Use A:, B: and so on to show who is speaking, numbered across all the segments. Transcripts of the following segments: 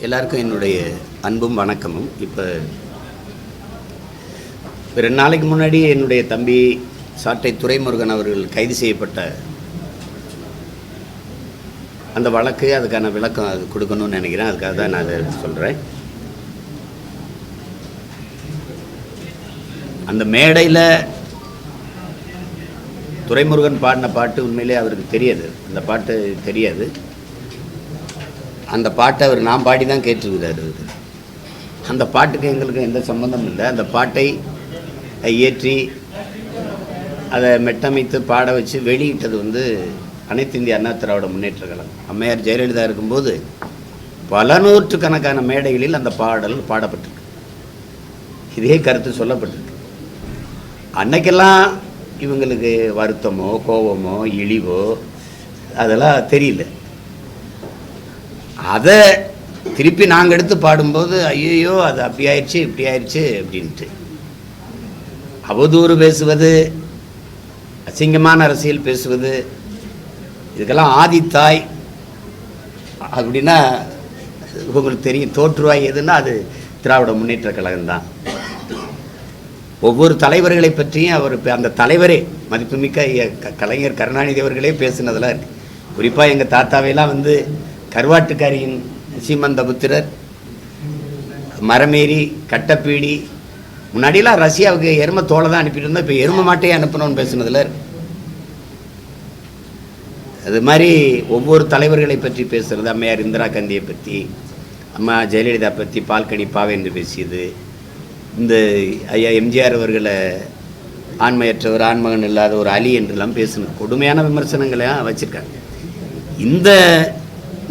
A: எல்லாருக்கும் என்னுடைய அன்பும் வணக்கமும். இப்போ 2 நாளைக்கு முன்னாடி என்னுடைய தம்பி சாட்டை துரைமுருகன் அவர்கள் கைது செய்யப்பட்ட அந்த வழக்கு, அதுக்கான விளக்கம் அது கொடுக்கணும்னு நினைக்கிறேன். அதுக்காக தான் நான் அதை சொல்கிறேன். அந்த மேடையில் துரைமுருகன் பாடின பாட்டு உண்மையிலே அவருக்கு தெரியாது. அந்த பாட்டு தெரியாது. அந்த பாட்டை அவர் நான் பாடி தான் கேட்டிருக்கிறாரு. அந்த பாட்டுக்கு எங்களுக்கு எந்த சம்பந்தமும் இல்லை. அந்த பாட்டை இயற்றி அதை மெட்டமைத்து பாட வச்சு வெளியிட்டது அனைத்து இந்திய அண்ணா திராவிட முன்னேற்ற கழகம். அம்மையார் ஜெயலலிதா இருக்கும்போது பல நூற்றுக்கணக்கான மேடைகளில் அந்த பாடல் பாடப்பட்டிருக்கு. இதே கருத்து சொல்லப்பட்டிருக்கு. அன்னைக்கெல்லாம் இவங்களுக்கு வருத்தமோ கோபமோ இழிவோ அதெல்லாம் தெரியல. அதை திருப்பி நாங்கள் எடுத்து பாடும்போது ஐயோ அது அப்படி ஆயிடுச்சு இப்படி ஆயிடுச்சு அப்படின்ட்டு அவதூறு பேசுவது, அசிங்கமான அரசியல் பேசுவது, இதுக்கெல்லாம் ஆதித்தாய் அப்படின்னா உங்களுக்கு தெரியும். தோற்றுவாய் எதுன்னா அது திராவிட முன்னேற்ற கழகம்தான். ஒவ்வொரு தலைவர்களை பற்றியும் அவர் அந்த தலைவரே மதிப்புமிக்க கலைஞர் கருணாநிதி அவர்களே பேசுனதெல்லாம் இருக்குது. குறிப்பாக எங்கள் தாத்தாவையெல்லாம் கருவாட்டுக்காரியின் சீமந்தபுத்திரர், மரமேறி, கட்டப்பீடி, முன்னாடியெல்லாம் ரஷ்யாவுக்கு எருமை தோலை தான் அனுப்பிட்டு இருந்தோம், இப்போ எருமை மாட்டையே அனுப்பணும்னு பேசுனதில். அது மாதிரி ஒவ்வொரு தலைவர்களை பற்றி பேசுகிறது. அம்மையார் இந்திரா காந்தியை பற்றி, அம்மா ஜெயலலிதா பற்றி பால்கனி பாவை என்று பேசியது. இந்த ஐயா எம்ஜிஆர் அவர்களை ஆண்மையற்றவர், ஆண்மகன் இல்லாத ஒரு அலி என்றெல்லாம் பேசணும். கொடுமையான விமர்சனங்களையும் வச்சுருக்காங்க.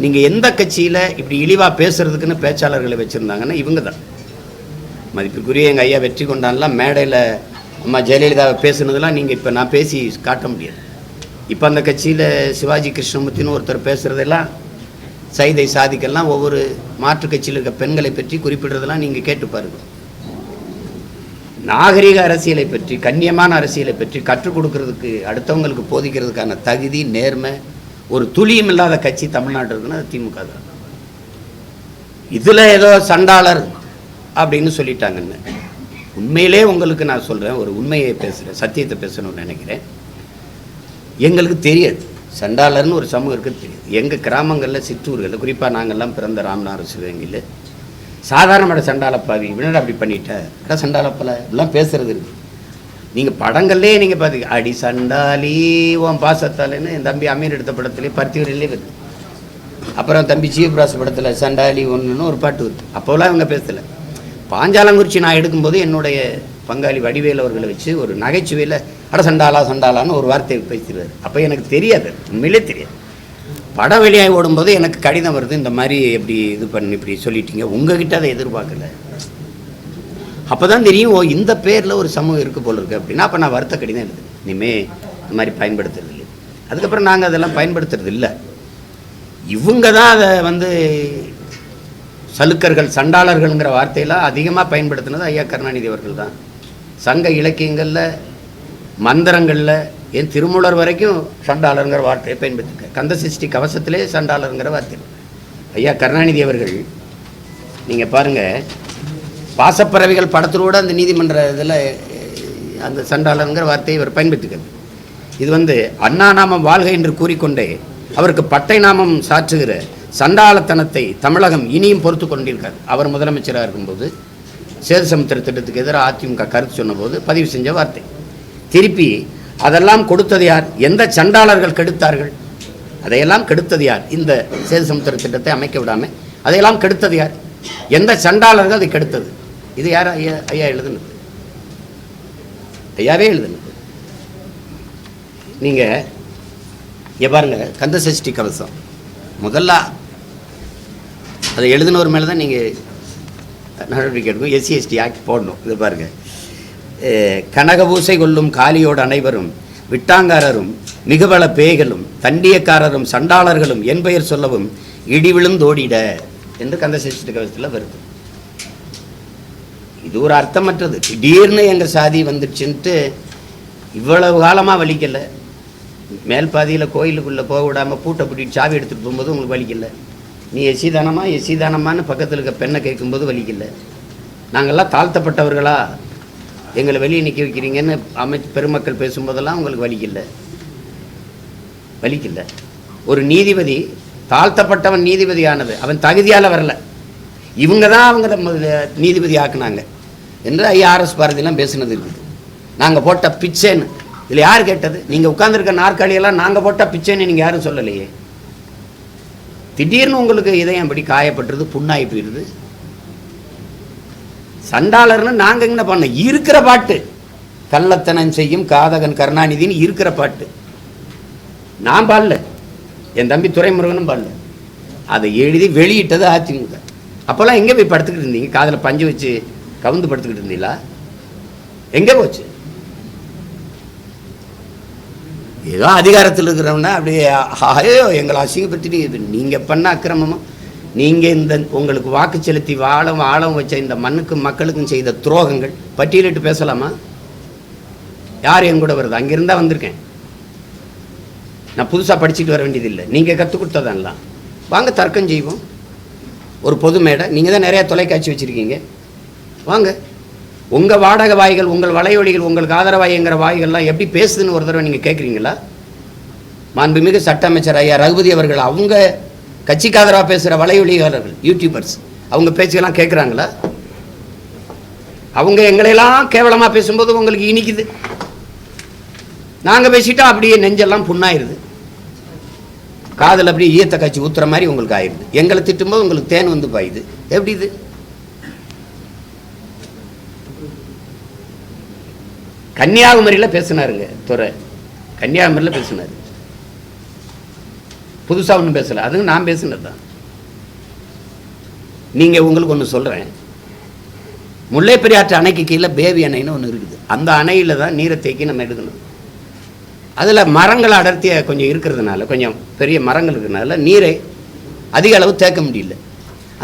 A: நீங்கள் எந்த கட்சியில் இப்படி இழிவாக பேசுகிறதுக்குன்னு பேச்சாளர்களை வச்சுருந்தாங்கன்னா இவங்க தான். மதிப்புக்குரிய எங்கள் ஐயா வெற்றி கொண்டான்லாம் மேடையில் அம்மா ஜெயலலிதாவை பேசுனதெல்லாம் நீங்கள் இப்போ நான் பேசி காட்ட முடியாது. இப்போ அந்த கட்சியில் சிவாஜி கிருஷ்ணமூர்த்தின்னு ஒருத்தர் பேசுகிறதெல்லாம், சைதை சாதிக்கெல்லாம் ஒவ்வொரு மாற்று கட்சியில் இருக்க பெண்களை பற்றி குறிப்பிடுறதெல்லாம் நீங்கள் கேட்டு பாருங்க. நாகரிக அரசியலை பற்றி, கண்ணியமான அரசியலை பற்றி கற்றுக் கொடுக்கறதுக்கு, அடுத்தவங்களுக்கு போதிக்கிறதுக்கான தகுதி, நேர்மை ஒரு துளியும் இல்லாத கட்சி தமிழ்நாடு இருக்குன்னா அது திமுக தான். இதில் ஏதோ சண்டாளர் அப்படின்னு சொல்லிட்டாங்கன்னு உண்மையிலே உங்களுக்கு நான் சொல்கிறேன், ஒரு உண்மையை பேசுகிறேன், சத்தியத்தை பேசணும்னு நினைக்கிறேன். எங்களுக்கு தெரியாது சண்டாளர்னு ஒரு சமூகம் இருக்குது தெரியாது. எங்கள் கிராமங்களில், சிற்றூர்களில், குறிப்பாக நாங்கள்லாம் பிறந்த ராமநாதபுரம் சிவகங்கையில் சாதாரண சண்டாளப்பாவி வினடா அப்படி பண்ணிட்ட சண்டாளப்பல இப்படிலாம் பேசுறது இருக்குது. நீங்கள் படங்கள்லே நீங்கள் பார்த்துக்க, அடி சண்டாலி உன் பாசத்தாலேன்னு என் தம்பி அமீர் எடுத்த படத்துலேயே பருத்திவரையிலே வருது. அப்புறம் தம்பி சீவராசு படத்தில் சண்டாலி ஒன்றுன்னு ஒரு பாட்டு வருது. அப்போலாம் இவங்க பேசலை. பாஞ்சாலங்குறிச்சி நான் எடுக்கும்போது என்னுடைய பங்காளி வடிவேல் அவர்களை வச்சு ஒரு நகைச்சுவையில் அட சண்டாலான்னு ஒரு வார்த்தையை பேசிடுவார். அப்போ எனக்கு தெரியாது, உண்மையிலே தெரியாது. படம் வெளியாகி ஓடும்போது எனக்கு கடிதம் வருது, இந்த மாதிரி எப்படி இது பண்ணி இப்படி சொல்லிட்டீங்க, உங்ககிட்ட அதை எதிர்பார்க்கல. அப்போ தான் தெரியும், ஓ இந்த பேரில் ஒரு சமூகம் இருக்குது போல் இருக்குது அப்படின்னா. அப்போ நான் வருத்த கடிதம் எழுது, இனிமேல் இந்த மாதிரி பயன்படுத்துறது இல்லை. அதுக்கப்புறம் நாங்கள் அதெல்லாம் பயன்படுத்துறது இல்லை. இவங்க தான் அதை சலுக்கர்கள், சண்டாளர்கள்ங்கிற வார்த்தையெல்லாம் அதிகமாக பயன்படுத்தினது ஐயா கருணாநிதி அவர்கள் தான். சங்க இலக்கியங்களில், மந்திரங்களில், என் திருமூலர் வரைக்கும் சண்டாளருங்கிற வார்த்தையை பயன்படுத்திருக்க. கந்த சஷ்டி கவசத்திலே சண்டாளருங்கிற வார்த்தை ஐயா கருணாநிதி அவர்கள். நீங்கள் பாருங்கள், பாசப்பறவைகள் படத்தோடு அந்த நீதிமன்ற இதில் அந்த சண்டாளருங்கிற வார்த்தையை இவர் பயன்படுத்திக்கிறது. இது அண்ணா நாமம் வாழ்க என்று கூறிக்கொண்டே அவருக்கு பட்டை நாமம் சாற்றுகிற சண்டாளத்தனத்தை தமிழகம் இனியும் பொறுத்து கொண்டிருக்கார். அவர் முதலமைச்சராக இருக்கும்போது சேது சமுத்திர திட்டத்துக்கு எதிராக அதிமுக கருத்து சொன்னபோது பதிவு செஞ்ச வார்த்தை. திருப்பி அதெல்லாம் கொடுத்தது யார்? எந்த சண்டாளர்கள் கெடுத்தார்கள்? அதையெல்லாம் கெடுத்தது யார்? இந்த சேது சமுத்திர திட்டத்தை அமைக்க விடாமல் அதையெல்லாம் கெடுத்தது யார்? எந்த சண்டாளர்கள் அதை கெடுத்தது? இது யார்? ஐயா எழுதுனது, ஐயாவே எழுதுனது. நீங்கள் பாருங்க, கந்த சஷ்டி கவசம் முதல்ல அதை எழுதினவர் மேலே தான் நீங்கள் நடவடிக்கை எடுக்கும். எஸ்சி எஸ்டி ஆக்ட் போடணும். இது பாருங்கள், கனகபூசை கொள்ளும் காலியோடு அனைவரும் விட்டாங்காரரும் மிகுவள பேய்களும் தண்டியக்காரரும் சண்டாளர்களும் என் பெயர் சொல்லவும் இடி விழுந்தோடிட என்று கந்த சஷ்டி கவசத்தில் வருது. இது ஒரு அர்த்தமற்றது. திடீர்னு எங்கள் சாதி வந்துடுச்சுன்ட்டு இவ்வளவு காலமாக வலிக்கலை. மேல் பாதியில் கோயிலுக்குள்ளே போக விடாமல் பூட்டை பூட்டிட்டு சாவி எடுத்துகிட்டு போகும்போது உங்களுக்கு வலிக்கலை. நீ எஸ்சி தானமான்னு பக்கத்தில் இருக்க பெண்ணை கேட்கும்போது வலிக்கல. நாங்கள்லாம் தாழ்த்தப்பட்டவர்களா, எங்களை வெளியே நிற்க வைக்கிறீங்கன்னு பெருமக்கள் பேசும்போதெல்லாம் உங்களுக்கு வலிக்கல. ஒரு நீதிபதி தாழ்த்தப்பட்டவன் நீதிபதி ஆனது அவன் தகுதியால் வரல, இவங்க தான் அவங்கள நீதிபதி ஆக்குனாங்க என்று ஐஆர்எஸ் பாரதியெல்லாம் பேசுனது இருக்குது. நாங்கள் போட்ட பிச்சைன்னு இதில் யார் கேட்டது? நீங்கள் உட்கார்ந்துருக்க நாற்காலியெல்லாம் நாங்கள் போட்ட பிச்சைன்னு நீங்கள் யாரும் சொல்லலையே. திடீர்னு உங்களுக்கு இதயம் அப்படி காயப்பட்டுருது, புண்ணாகி போயிடுது. சண்டாளர்னு நாங்கள் என்ன பண்ண இருக்கிற பாட்டு, கள்ளத்தனம் செய்யும் காதகன் கருணாநிதினு இருக்கிற பாட்டு நான் பாடல, என் தம்பி துரைமுருகனும் பாடல. அதை எழுதி வெளியிட்டது அதிமுக. அப்போல்லாம் எங்கே போய் படுத்துக்கிட்டு இருந்தீங்க? காதில் பஞ்சு வச்சு கவுந்து படுத்துக்கிட்டு இருந்தீங்களா? எங்கே போச்சு? ஏதோ அதிகாரத்தில் இருக்கிறவனா அப்படியே ஐயோ எங்களை அசிங்கப்படுத்திட்டு நீங்கள் பண்ண அக்கிரமமா, நீங்கள் இந்த உங்களுக்கு வாக்கு செலுத்தி வாழம் வச்ச இந்த மண்ணுக்கும் மக்களுக்கும் செய்த துரோகங்கள் பட்டியலிட்டு பேசலாமா? யார் என் கூட வருது? அங்கிருந்தா வந்திருக்கேன். நான் புதுசாக படிச்சுட்டு வர வேண்டியதில்லை, நீங்கள் கற்றுக் கொடுத்ததெல்லாம். வாங்க தர்க்கம் செய்வோம். ஒரு பொது மேடை, நீங்கள் தான் நிறையா தொலைக்காட்சி வச்சுருக்கீங்க, வாங்க. உங்கள் வாடகை வாய்கள், உங்கள் வலையொலிகள், உங்களுக்கு ஆதரவாய்ங்கிற வாய்கள்லாம் எப்படி பேசுதுன்னு ஒரு தடவை நீங்கள் கேட்குறீங்களா? மாண்புமிகு சட்ட அமைச்சர் ஐயா ரகுபதி அவர்கள் அவங்க கட்சிக்கு ஆதரவாக பேசுகிற வலையொலிகாரர்கள் யூடியூபர்ஸ் அவங்க பேச்சுக்கெல்லாம் கேட்குறாங்களா? அவங்க எங்களையெல்லாம் கேவலமாக பேசும்போது உங்களுக்கு இனிக்குது. நாங்கள் பேசிட்டா அப்படியே நெஞ்செல்லாம் புண்ணாயிருது, காதில் அப்படியே ஈயத்தை காய்ச்சி ஊற்றுற மாதிரி உங்களுக்கு ஆயிடுது. எங்களை திட்டும்போது உங்களுக்கு தேன் வந்து பாயுது. எப்படி இது? கன்னியாகுமரியில் பேசினாருங்க துறை, கன்னியாகுமரியில் பேசினார். புதுசாக ஒன்றும் பேசலை, அதுங்க நான் பேசுனது தான். நீங்கள் உங்களுக்கு ஒன்று சொல்கிறேன், முல்லை பெரியாற்று அணைக்கு கீழே பேபி அணைன்னு ஒன்று இருக்குது. அந்த அணையில் தான் நீரை தேக்கி நம்ம எடுக்கணும். அதில் மரங்கள் அடர்த்தியாக கொஞ்சம் இருக்கிறதுனால, கொஞ்சம் பெரிய மரங்கள் இருக்கிறதுனால நீரை அதிக அளவு தேக்க முடியல.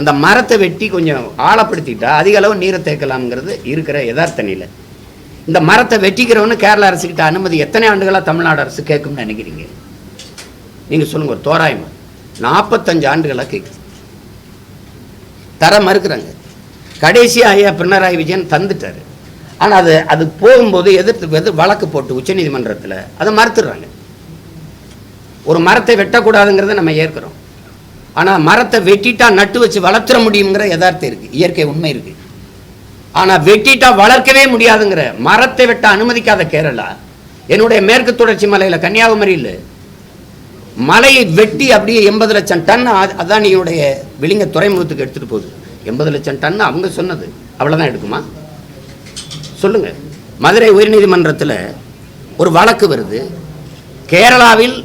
A: அந்த மரத்தை வெட்டி கொஞ்சம் ஆழப்படுத்திட்டா அதிக அளவு நீரை தேக்கலாம்ங்கிறது இருக்கிற யதார்த்த நிலை. இந்த மரத்தை வெட்டிக்கிறவனு கேரள அரசுக்கிட்ட அனுமதி எத்தனை ஆண்டுகளாக தமிழ்நாடு அரசு கேட்கும்னு நினைக்கிறீங்க? நீங்கள் சொல்லுங்க. ஒரு தோராயமா 45 ஆண்டுகளாக கேட்குது, தர மறுக்கிறாங்க. கடைசியாக ஐயா பினராயி விஜயன் தந்துட்டார். ஆனால் அது போகும்போது எதிர்த்து வழக்கு போட்டு உச்சநீதிமன்றத்தில் அதை மறுத்துடுறாங்க. ஒரு மரத்தை வெட்டக்கூடாதுங்கிறத நம்ம ஏற்கிறோம், ஆனால் மரத்தை வெட்டிட்டா நட்டு வச்சு வளர்த்துற முடியுங்கிற யதார்த்தம் இருக்குது, இயற்கை உண்மை இருக்குது. ஆனால் வெட்டிட்டா வளர்க்கவே முடியாதுங்கிற, மரத்தை வெட்ட அனுமதிக்காத கேரளா என்னுடைய மேற்கு தொடர்ச்சி மலையில் கன்னியாகுமரியில் மலையை வெட்டி அப்படியே 80 லட்சம் டன் அதானியுடைய விளிங்க துறைமுகத்துக்கு எடுத்துகிட்டு போகுது. 80 லட்சம் டன் அவங்க சொன்னது, அவ்வளோதான் எடுக்குமா சொல்லுங்கள். மதுரை உயர்நீதிமன்றத்தில் ஒரு வழக்கு வருது, கேரளாவில்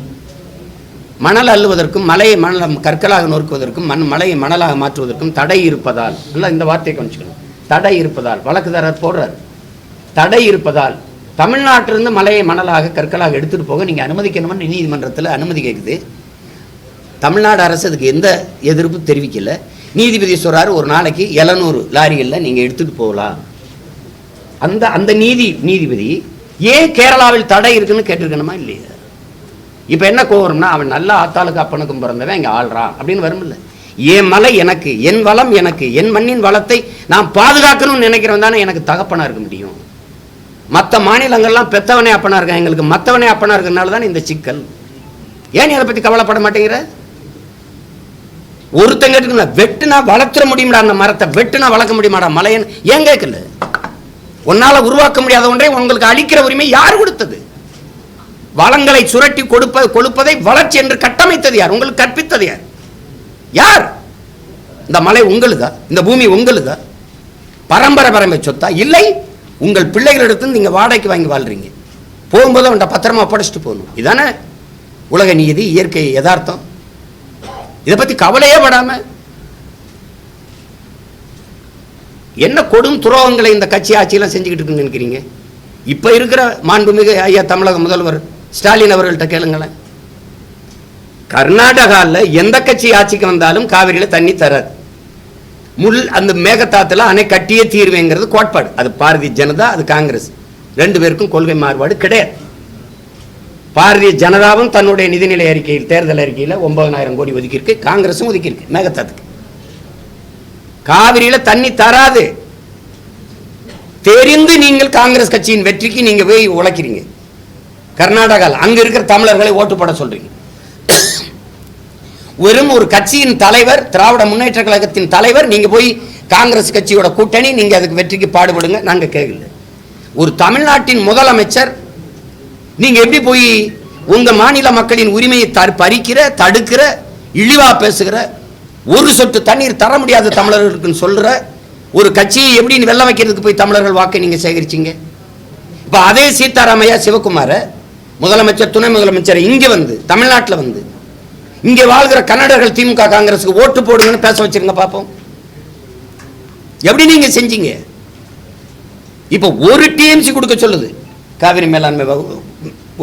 A: மணல் அள்ளுவதற்கும் மலையை மணல் கற்களாக நொறுக்குவதற்கும் மலையை மணலாக மாற்றுவதற்கும் தடை இருப்பதால், இல்லை இந்த வார்த்தையை கொஞ்சிக்கணும், தடை இருப்பதால் வழக்குதாரர் போடுறார். தடை இருப்பதால் தமிழ்நாட்டிலிருந்து மலையை மணலாக கற்களாக எடுத்துகிட்டு போக நீங்கள் அனுமதிக்கணும்னு நீதிமன்றத்தில் அனுமதி கேட்குது. தமிழ்நாடு அரசு அதுக்கு எந்த எதிர்ப்பு தெரிவிக்கலை. நீதிபதி சொல்கிறார், ஒரு நாளைக்கு 700 லாரிகளில் நீங்கள் எடுத்துகிட்டு போகலாம். அந்த நீதிபதி ஏன் கேரளாவில் தடை இருக்குன்னு கேட்டிருக்கணுமா இல்லையா? இப்போ என்ன கோவரம்னா, அவன் நல்ல ஆத்தாளுக்கு அப்பனுக்கும் பிறந்தவன் இங்கே ஆள்றான் அப்படின்னு வரும்ல. என் மலை எனக்கு, என் வளம் எனக்கு, என் மண்ணின் வளத்தை நான் பாதுகாக்கணும்னு நினைக்கிறவன் தானே எனக்கு தகப்பனாக இருக்க முடியும். மற்ற மாநிலங்கள்லாம் பெத்தவனே அப்பனா இருக்கான், எங்களுக்கு மற்றவனே அப்பனா இருக்கிறதுனால தான் இந்த சிக்கல். ஏன் நீ அதை பற்றி கவலைப்பட மாட்டேங்கிற? ஒருத்தங்க இருக்குல்ல, வெட்டுனா வளர்த்துற முடியுமாடா, அந்த மரத்தை வெட்டுனா வளர்க்க முடியுமாடா மலையன் ஏன் கேட்கல? உன்னால உருவாக்க முடியாத ஒன்றை உங்களுக்கு அளிக்கிற உரிமை யார் கொடுத்தது? வளங்களை சுரட்டி கொடுப்பதை வளர்ச்சி என்று கட்டமைத்தது யார்? உங்களுக்கு கற்பித்தது யார்? யார்? இந்த மலை உங்களுதா? இந்த பூமி உங்களுதா? பரம்பரை சொத்தா? இல்லை, உங்கள் பிள்ளைகளிடத்து நீங்க வாடகைக்கு வாங்கி வாழ்றீங்க. போகும்போது அவன்கிட்ட பத்திரமா படைச்சிட்டு போகணும். இதானே உலக நீதி, இயற்கை யதார்த்தம். இதை பத்தி கவலையே படாம என்ன கொடும் துரோகங்களை இந்த கட்சி ஆட்சியெல்லாம் செஞ்சுக்கிட்டு இருக்குன்னு நினைக்கிறீங்க? இப்ப இருக்கிற மாண்புமிகு ஐயா தமிழக முதல்வர் ஸ்டாலின் அவர்கள்ட்ட கேளுங்களேன். கர்நாடகாவில் எந்த கட்சி ஆட்சிக்கு வந்தாலும் காவிரியில் தண்ணி தராது. அந்த மேகதாத்துல அணை கட்டியே தீர்வேங்கிறது கோட்பாடு. அது பாரதிய ஜனதா, அது காங்கிரஸ், ரெண்டு பேருக்கும் கொள்கை மாறுபாடு கிடையாது. பாரதிய ஜனதாவும் தன்னுடைய நிதிநிலை அறிக்கையில் தேர்தல் அறிக்கையில் 9,000 கோடி ஒதுக்கியிருக்கு, காங்கிரஸும் ஒதுக்கியிருக்கு மேகதாதுக்கு. காவிரியில தண்ணி தராது தெரிந்து நீங்கள் காங்கிரஸ் கட்சியின் வெற்றிக்கு நீங்க போய் உழைக்கிறீங்க. கர்நாடகாவில் அங்க இருக்கிற தமிழர்களை ஓட்டு போட சொல்றீங்க. வெறும் ஒரு கட்சியின் தலைவர், திராவிட முன்னேற்ற கழகத்தின் தலைவர், நீங்க போய் காங்கிரஸ் கட்சியோட கூட்டணி, நீங்க அதுக்கு வெற்றிக்கு பாடுபடுங்க, நாங்க கேட்கல. ஒரு தமிழ்நாட்டின் முதலமைச்சர் நீங்க எப்படி போய் உங்க மாநில மக்களின் உரிமையை பறிக்கிற, தடுக்கிற, இழிவா பேசுகிற, ஒரு சொட்டு தண்ணீர் தர முடியாத தமிழர்களுக்கு சொல்ற ஒரு கட்சியை எப்படி வெல்ல வைக்கிறதுக்கு போய் தமிழர்கள் வாக்கை நீங்க சேகரிச்சீங்க? இப்ப அதே சீதாராமையா சிவகுமார முதலமைச்சர், துணை முதலமைச்சர் இங்க வந்து தமிழ்நாட்டில் வந்து இங்க வாழ்கிற கன்னடர்கள் திமுக காங்கிரஸுக்கு ஓட்டு போடுங்கன்னு பேச வச்சிருங்க பாப்போம். எப்படி நீங்க செஞ்சீங்க? இப்ப ஒரு டிஎம்சி கொடுக்க சொல்லுது காவிரி மேலாண்மை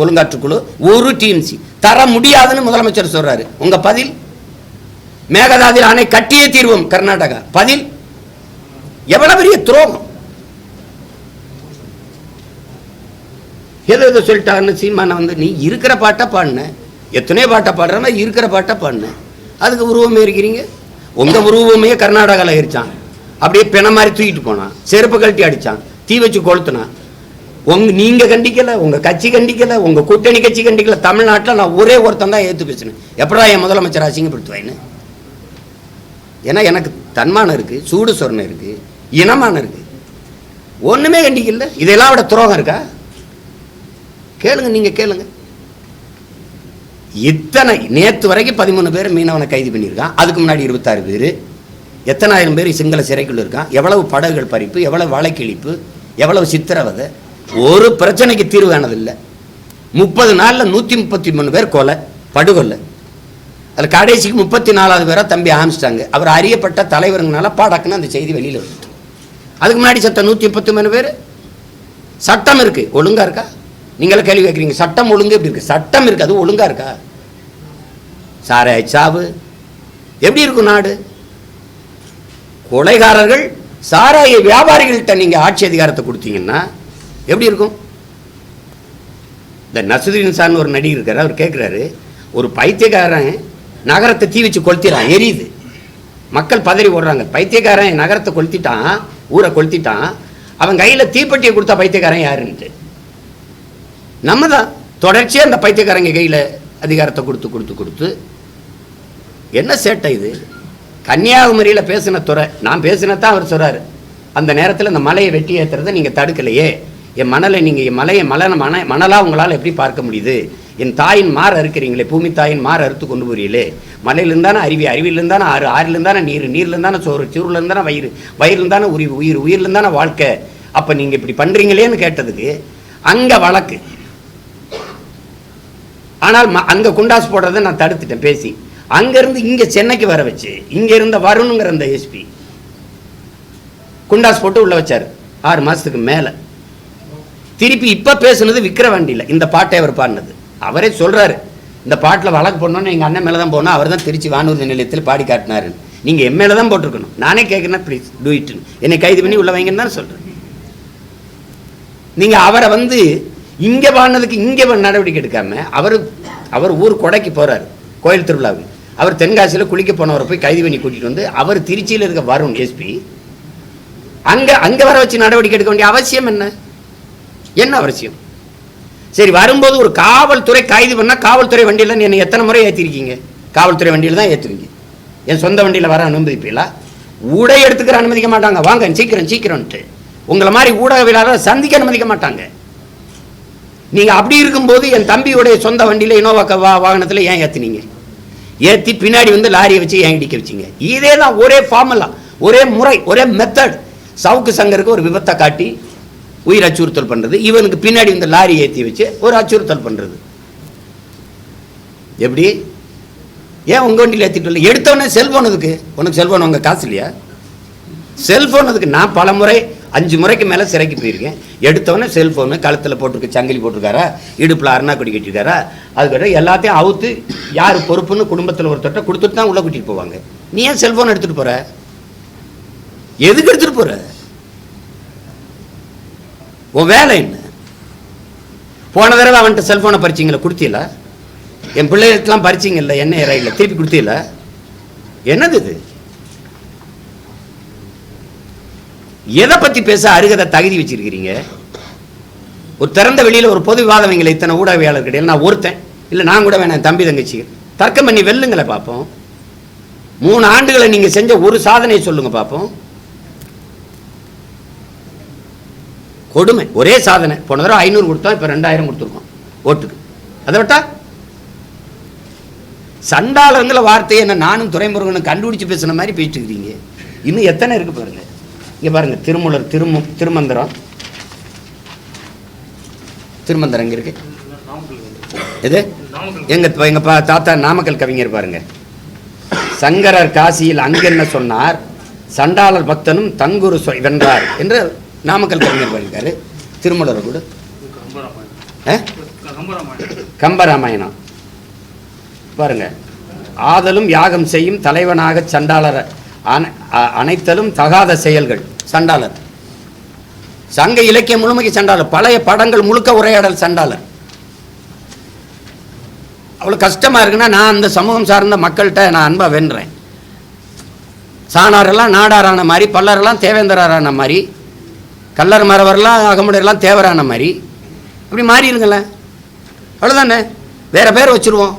A: ஒழுங்காற்றுக்குழு, ஒரு டிஎம்சி தர முடியாதுன்னு முதலமைச்சர் சொல்றாரு. உங்க பதில்? மேகதாது அணை கட்டியே தீர்வோம் கர்நாடகா. பதில்? எவ்வளவு பெரிய துரோகம்! ஏதோ சொல்லிட்டான்னு சீமான வந்து நீ இருக்கிற பாட்டை பாடின, எத்தனையோ பாட்டை பாடுறா, இருக்கிற பாட்டை பாடின, அதுக்கு உருவமே இருக்கிறீங்க. உங்க உருவமே கர்நாடகாவில் இருச்சான், அப்படியே பிண மாதிரி தூக்கிட்டு போனான், செருப்பு கழட்டி அடிச்சான், தீ வச்சு கொளுத்துனான். நீங்க கண்டிக்கல, உங்க கட்சி கண்டிக்கல, உங்க கூட்டணி கட்சி கண்டிக்கல. தமிழ்நாட்டில் நான் ஒரே ஒருத்தன் தான் ஏத்து பேசினேன், எப்படா என் முதலமைச்சர் அசிங்கப்படுத்துவாயின்னு. ஏன்னா எனக்கு தன்மானம் இருக்கு, சூடு சொரணை இருக்கு, இனமானம் இருக்கு. ஒண்ணுமே கண்டிக்கல. இதெல்லாம் விட துரோகம் இருக்கா? கேளுங்க, நீங்க கேளுங்க. இத்தனை நேற்று வரைக்கும் 13 பேர் மீனவனை கைது பண்ணியிருக்கான். அதுக்கு முன்னாடி 26 பேர், எத்தனை ஆயிரம் பேர் சிங்கள சிறைக்குள்ள இருக்கான். எவ்வளவு படகுகள் பறிப்பு, எவ்வளவு வழக்கிழிப்பு, எவ்வளவு சித்திரவதை. ஒரு பிரச்சனைக்கு தீர்வு காணதில்லை. 30 நாள்ல 133 பேர் கொலை, படுகொலை. அதில் கடைசிக்கு 34வது பேரை தம்பி ஆரம்பிச்சிட்டாங்க. அவர் அறியப்பட்ட தலைவருங்கனால பாடக்குன்னு அந்த செய்தி வெளியில் வந்துட்டு. அதுக்கு முன்னாடி சத்த 133 பேர். சட்டம் இருக்கு, ஒழுங்கா இருக்கா? நீங்களும் கேள்வி கேட்குறீங்க, சட்டம் ஒழுங்கு எப்படி இருக்கு? சட்டம் இருக்கு, அது ஒழுங்கா இருக்கா? சாராய சாவு எப்படி இருக்கும் நாடு? கொலைகாரர்கள் சாராய வியாபாரிகள்கிட்ட நீங்க ஆட்சி அதிகாரத்தை கொடுத்தீங்கன்னா எப்படி இருக்கும்? இந்த நசுதீன் சான் ஒரு நடிகர் இருக்காரு, அவர் கேட்கிறாரு, ஒரு பைத்தியக்காரன் நகரத்தை தீ வச்சு கொளுத்திடான், எரியுது, மக்கள் பதறி ஓடுறாங்க. பைத்தியக்காரன் நகரத்தை கொளுத்திட்டான், ஊரை கொளுத்திட்டான், அவன் கையில் தீப்பெட்டியை கொடுத்தா பைத்தியக்காரன் யாருன்ட்டு நம்ம தான் தொடர்ச்சியாக அந்த பைத்தியக்காரங்க கையில் அதிகாரத்தை கொடுத்து கொடுத்து கொடுத்து என்ன சேட்டை இது? கன்னியாகுமரியில் பேசின துறை, நான் பேசினதான் அவர் சொல்கிறார், அந்த நேரத்தில் இந்த மலையை வெட்டி ஏற்றுறதை நீங்கள் தடுக்கலையே, என் மணலை நீங்கள் என் மலையை மணலாக உங்களால் எப்படி பார்க்க முடியுது? என் தாயின் மாறு அறுக்கிறீங்களே, பூமி தாயின் மாறு அறுத்து கொண்டு போறீங்களே, மலையிலிருந்தானே அருவி, அருவியிலிருந்தானே ஆறு, ஆறிலிருந்தானே நீர், நீர்லேருந்தானே சோறு, சோறுலேருந்தானே வயிறு, வயிறுலேருந்தானே உயிர், உயிர், உயிர்லேருந்தானே வாழ்க்கை. அப்போ நீங்கள் இப்படி பண்ணுறீங்களேன்னு கேட்டதுக்கு அங்கே வழக்கு. ஆனால் அங்கே குண்டாஸ் போடுறதை நான் தடுத்துட்டேன் பேசி. அங்கேருந்து இங்கே சென்னைக்கு வர வச்சு, இங்கே இருந்த வருணுங்கிற அந்த எஸ்பி குண்டாஸ் போட்டு உள்ள வச்சார் 6 மாதத்துக்கு மேலே. திருப்பி இப்போ பேசுனது விக்கிரவாண்டியில் இந்த பாட்டை அவர் பாடினது. அவரே சொல்கிறாரு, இந்த பாட்டில் வழக்கு போடணுன்னு எங்கள் அண்ணன் மேலே தான் போகணும், அவர் தான் திருச்சி வானூர்தி நிலையத்தில் பாடி காட்டினாரு. நீங்கள் என் மேலே தான் போட்டிருக்கணும். நானே கேட்குறேன், ப்ளீஸ் டூ இட்னு, என்னை கைது பண்ணி உள்ள வைங்கன்னு தான் சொல்கிறேன். நீங்கள் அவரை வந்து இங்கே பாடினதுக்கு இங்கே நடவடிக்கை எடுக்காமல் அவர் ஊர் கொடைக்கு போகிறாரு கோயில் திருவிழாவுக்கு. அவர் தென்காசியில் குளிக்க போனவரை போய் கைது பண்ணி கூட்டிகிட்டு வந்து அவர் திருச்சியில் இருக்க வருண் எஸ்பி அங்கே வர வச்சு நடவடிக்கை எடுக்க வேண்டிய அவசியம் என்ன அவசியம்? சரி, வரும்போது ஒரு காவல்துறை கைது பண்ணால் காவல்துறை வண்டியில் என்னை எத்தனை முறை ஏற்றிருக்கீங்க? காவல்துறை வண்டியில் தான் ஏற்றுவீங்க. என் சொந்த வண்டியில் வர அனுமதிப்பீங்களா? ஊடக எடுத்துக்கிற அனுமதிக்க மாட்டாங்க. வாங்க சீக்கிரம் சீக்கிரம்ட்டு உங்களை மாதிரி ஊடகவியலாளர் சந்திக்க அனுமதிக்க மாட்டாங்க. நீங்கள் அப்படி இருக்கும்போது என் தம்பியுடைய சொந்த வண்டியில் இனோவா வாகனத்தில் ஏன் ஏற்றுனீங்க? ஏற்றி பின்னாடி வந்து லாரியை வச்சு ஏன் இடிக்க வச்சிங்க? இதே தான் ஒரே ஃபார்முலா, ஒரே முறை, ஒரே மெத்தட். சவுக்கு சங்கருக்கு ஒரு விபத்தை காட்டி உயிர் அச்சுறுத்தல் பண்ணுறது, இவனுக்கு பின்னாடி வந்து லாரி ஏற்றி வச்சு ஒரு அச்சுறுத்தல் பண்ணுறது. எப்படி? ஏன் உங்கள் வண்டியில் ஏற்றிட்டு இல்லை? எடுத்தவொடனே செல்ஃபோன் அதுக்கு, உனக்கு செல்ஃபோன் உங்கள் காசு இல்லையா? செல்ஃபோன் அதுக்கு. நான் பல முறை 5 முறைக்கு மேலே சிறைக்கு போயிருக்கேன். எடுத்தவொடனே செல்ஃபோனு கழுத்தில் போட்டிருக்கு, சங்கிலி போட்டிருக்காரா, இடுப்பில் அருணா கொடி கட்டிருக்காரா, அதுக்கப்புறம் எல்லாத்தையும் அவுத்து யார் பொறுப்புன்னு குடும்பத்தில் ஒருத்தட்ட கொடுத்துட்டு தான் உள்ளே கூட்டிகிட்டு போவாங்க. நீ ஏன் செல்ஃபோன் எடுத்துகிட்டு போகிற? எதுக்கு எடுத்துகிட்டு போகிற? உன் வேலை என்ன? போன தடவை அவன்கிட்ட செல்போனை பறிச்சிங்கள, கொடுத்தீல? என் பிள்ளைகளுக்கெல்லாம் பறிச்சிங்கல்ல, என்ன ரயில்ல திருப்பி கொடுத்தீல? என்னது இது? எதை பத்தி பேச அருகதை தகுதி வச்சிருக்கிறீங்க? ஒரு திறந்த வெளியில ஒரு பொது விவாதவங்களை இத்தனை ஊடகவியாளர் கிடையாது. நான் ஒருத்தன் இல்லை, நான் கூட வேணாம், தம்பி தங்கச்சி தர்க்கம் பண்ணி வெல்லுங்களை பார்ப்போம். 3 ஆண்டுகளை நீங்க செஞ்ச ஒரு சாதனையை சொல்லுங்க பார்ப்போம். கொடுமை, ஒரே சாதனை. போன தடவை 500 கொடுத்தோம், இப்ப 2000 கொடுத்துருக்கோம் ஓட்டுக்கு. அதை விட்டா சண்டாளங்கிற வார்த்தையை என்ன நானும் துரைமுருகனும் கண்டுபிடிச்சு பேசுன மாதிரி பேசிட்டு இருக்கிறீங்க. இன்னும் எத்தனை இருக்கு பாருங்க. இங்க பாருங்க, திருமூலர் திருமந்திரம் எங்க இருக்கு? இது எங்க தாத்தா நாமக்கல் கவிஞர் பாருங்க. சங்கரர் காசியில் அங்கென்ன சொன்னார், சண்டாளர் பக்தனும் தங்குரு வென்றார் என்று நாமக்கல் கவிஞர் பாருக்காரு. திருமூலர் கூட கம்பராமாயணம் பாருங்க. ஆதலும் யாகம் செய்யும் தலைவனாக சண்டாளர் அனைத்தலும் தகாத செயல்கள். சண்டாளர் சங்க இலக்கியம் முழுமைக்கு சண்டாளர். பழைய படங்கள் முழுக்க உரையாடல் சண்டாளர். அவ்வளவு கஷ்டமா இருக்குன்னா நான் அந்த சமூகம் சார்ந்த மக்கள்கிட்ட நான் அன்பா வென்றேன். சாணாரெல்லாம் நாடாரான மாதிரி, பல்லரெல்லாம் தேவேந்திரான மாதிரி, கல்லர் மரவரெல்லாம் அகமுடையெல்லாம் தேவரான மாதிரி அப்படி மாறிடுங்களேன். அவ்வளோதானே, வேற பேர் வச்சுருவோம்.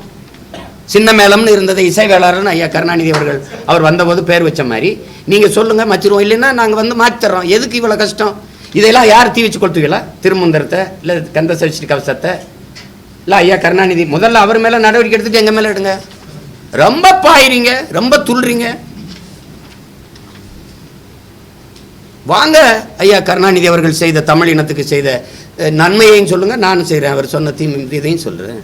A: சின்ன மேளம்னு இருந்ததை இசை வேளாளர்னு ஐயா கருணாநிதி அவர்கள் அவர் வந்தபோது பேர் வச்ச மாதிரி நீங்கள் சொல்லுங்கள், மச்சிருவோம். இல்லைன்னா நாங்கள் வந்து மாற்றித்தர்றோம். எதுக்கு இவ்வளோ கஷ்டம்? இதெல்லாம் யார் தீ வச்சு கொடுத்துக்கல? திருமந்திரத்தை இல்லை கந்த சஷ்டி கவசத்தை இல்லை ஐயா கருணாநிதி முதல்ல அவர் மேலே நடவடிக்கை எடுத்துட்டு எங்கள் மேலே எடுங்க. ரொம்ப பாயிறீங்க, ரொம்ப துள்றீங்க. வாங்க, ஐயா கருணாநிதி அவர்கள் செய்த தமிழ் இனத்துக்கு செய்த நன்மையையும் சொல்லுங்க, நானும் செய்கிறேன். அவர் சொன்ன இதையும் சொல்கிறேன்.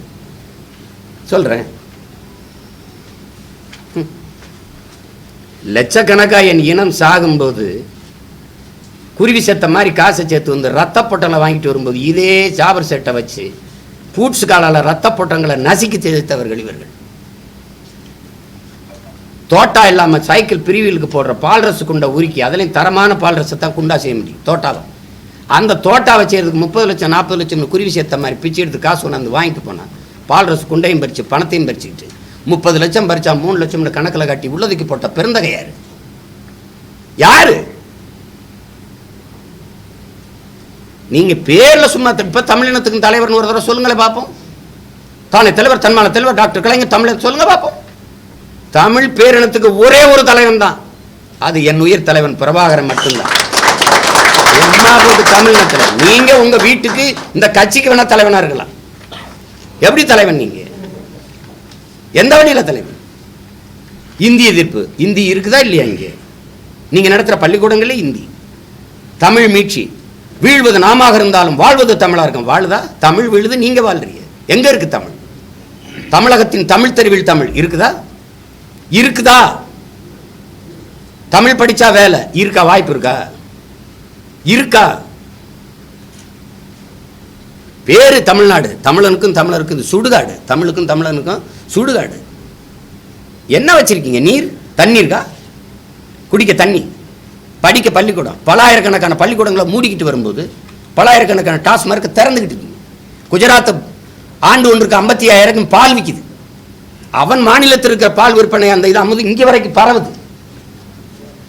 A: லட்சக்கணக்காக என் இனம் சாகும்போது குருவி செத்த மாதிரி காசை சேர்த்து வந்து ரத்த பொட்டங்களை வாங்கிட்டு வரும்போது இதே ஜாபர் செட்டை வச்சு பூட்ஸ் காலால் ரத்த பொட்டங்களை நசுக்கி தேய்த்தவர்கள் இவர்கள். தோட்டா இல்லாமல் சைக்கிள் பிரிவிலுக்கு போடுற பால் ரசு குண்டை உருக்கி அதுலேயும் தரமான பால் ரசத்தை தான் குண்டா செய்ய முடியும் தோட்டாவை. அந்த தோட்டாவை செய்யறதுக்கு 30 லட்சம் 40 லட்சம் குருவி சேர்த்த மாதிரி பிச்சு எடுத்து காசு கொண்டாந்து வாங்கிட்டு போனான். பால் ரசு குண்டையும் பறிச்சு பணத்தையும் பறிச்சுக்கிட்டு 30 லட்சம் பறிச்சா 3 லட்சம் கணக்கில் காட்டி உள்ளதுக்கு போட்ட பெருந்தகை யாரு? நீங்க பேர்ல சும்மா இப்ப தமிழினத்துக்கு தலைவர் ஒரு தடவை சொல்லுங்களே பார்ப்போம். தானே தலைவர், தன்மான தலைவர் டாக்டர் கலைஞர் தமிழ் சொல்லுங்க பார்ப்போம். தமிழ் பேரினத்துக்கு ஒரே ஒரு தலைவன் தான், அது என் உயிர் தலைவன் பிரபாகரன் மட்டும்தான். தமிழினத்தில் நீங்க உங்க வீட்டுக்கு இந்த கட்சிக்கு வேணா தலைவனா இருக்கலாம். எப்படி தலைவன் நீங்க? எந்த வழியில தலைவன்? இந்தி எதிர்ப்பு, இந்தி இருக்குதா இல்லையா? இங்கே நீங்க நடத்துற பள்ளிக்கூடங்களே இந்தி. தமிழ் மீட்சி, வீழ்வது நாமாக இருந்தாலும் வாழ்வது தமிழா இருக்கும். வாழுதா? தமிழ் வீழுது, நீங்க வாழ்றீங்க. எங்க இருக்கு தமிழ்? தமிழகத்தின் தமிழ் தெருவில் தமிழ் இருக்குதா? இருக்குதா? தமிழ் படிச்சா வேலை இருக்கா? வாய்ப்பு இருக்கா? இருக்கா? பேரு தமிழ்நாடு, தமிழனுக்கும் தமிழருக்கும் சுடுகாடு, தமிழுக்கும் தமிழனுக்கும் சுடுகாடு. என்ன வச்சிருக்கீங்க? நீர், தண்ணீர்கா? குடிக்க தண்ணி, படிக்க பள்ளிக்கூடம், பலாயிரக்கணக்கான பள்ளிக்கூடங்களை மூடிக்கிட்டு வரும்போது பலாயிரக்கணக்கான டாஸ்மார்க் திறந்துக்கிட்டு இருக்கு. குஜராத் ஆண்டு ஒன்றுக்கு 55,000 பால் விற்கிது. அவன் மாநிலத்தில் இருக்கிற பால் விற்பனை அந்த இது அமுது இங்கே வரைக்கும் பரவுது,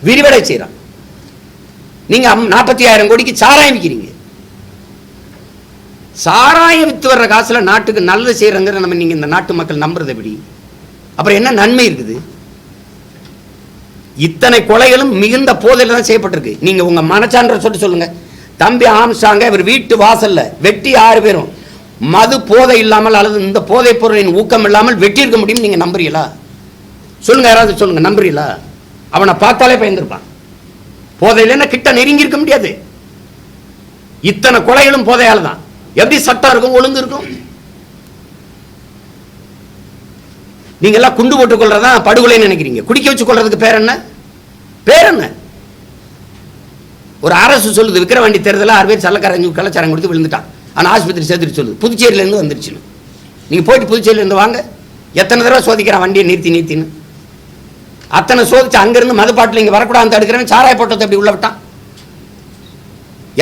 A: விரிவடை செய்யறான். நீங்க 40,000 கோடிக்கு சாராயம் விற்கிறீங்க. சாராயம் வித்து வர்ற காசுல நாட்டுக்கு நல்லது செய்யறங்க நம்ம நீங்க இந்த நாட்டு மக்கள் நம்புறது எப்படி? அப்புறம் என்ன நன்மை இருக்குது? இத்தனை கொலைகளும் மிகுந்த போதையில தான் செய்யப்பட்டிருக்கு. நீங்க உங்க மனச்சான்ற சொல்லுங்க. தம்பி ஆம்ஸ்ட்ராங்க இவர் வீட்டு வாசல்ல வெட்டி 6 பேரும் மது போதை இல்லாமல் அல்லது இந்த போதை பொருளின் ஊக்கம் இல்லாமல் வெட்டி இருக்க முடியும். நீங்க நம்புறீங்களா? சொல்லுங்க, யாராவது சொல்லுங்க, நம்புறீங்களா? அவனை பார்த்தாலே பயந்துருப்பான். போதையில கிட்ட நெருங்கி இருக்க முடியாது. இத்தனை கொலைகளும் போதையால தான். எப்படி சட்டம் இருக்கும், ஒழுங்கு இருக்கும்? நீங்க எல்லாம் குண்டு போட்டுக் கொள்றதா படுகொலைன்னு நினைக்கிறீங்க. குடிக்க வச்சு கொள்றதுக்கு பேர் என்ன? பேர் என்ன? ஒரு அரசு சொல்லுது விக்கிரவாண்டி தேர்தலில் 6 பேர் கள்ளச்சாரம் கொடுத்து விழுந்துட்டான், ஆனா ஆஸ்பத்திரி சேர்த்துட்டு சொல்லுது புதுச்சேரியில இருந்து வந்துருச்சுன்னு. நீங்க போயிட்டு புதுச்சேரியில இருந்து வாங்க, எத்தனை தடவை சோதிக்கிறான் வண்டியை நிறுத்தின்னு. அத்தனை சோதிச்சு அங்கிருந்து மதுப்பாட்டில் இங்க வரக்கூடாது தடுக்கிறவன் சாராய போட்டத்தை அப்படி உள்ள விட்டான்.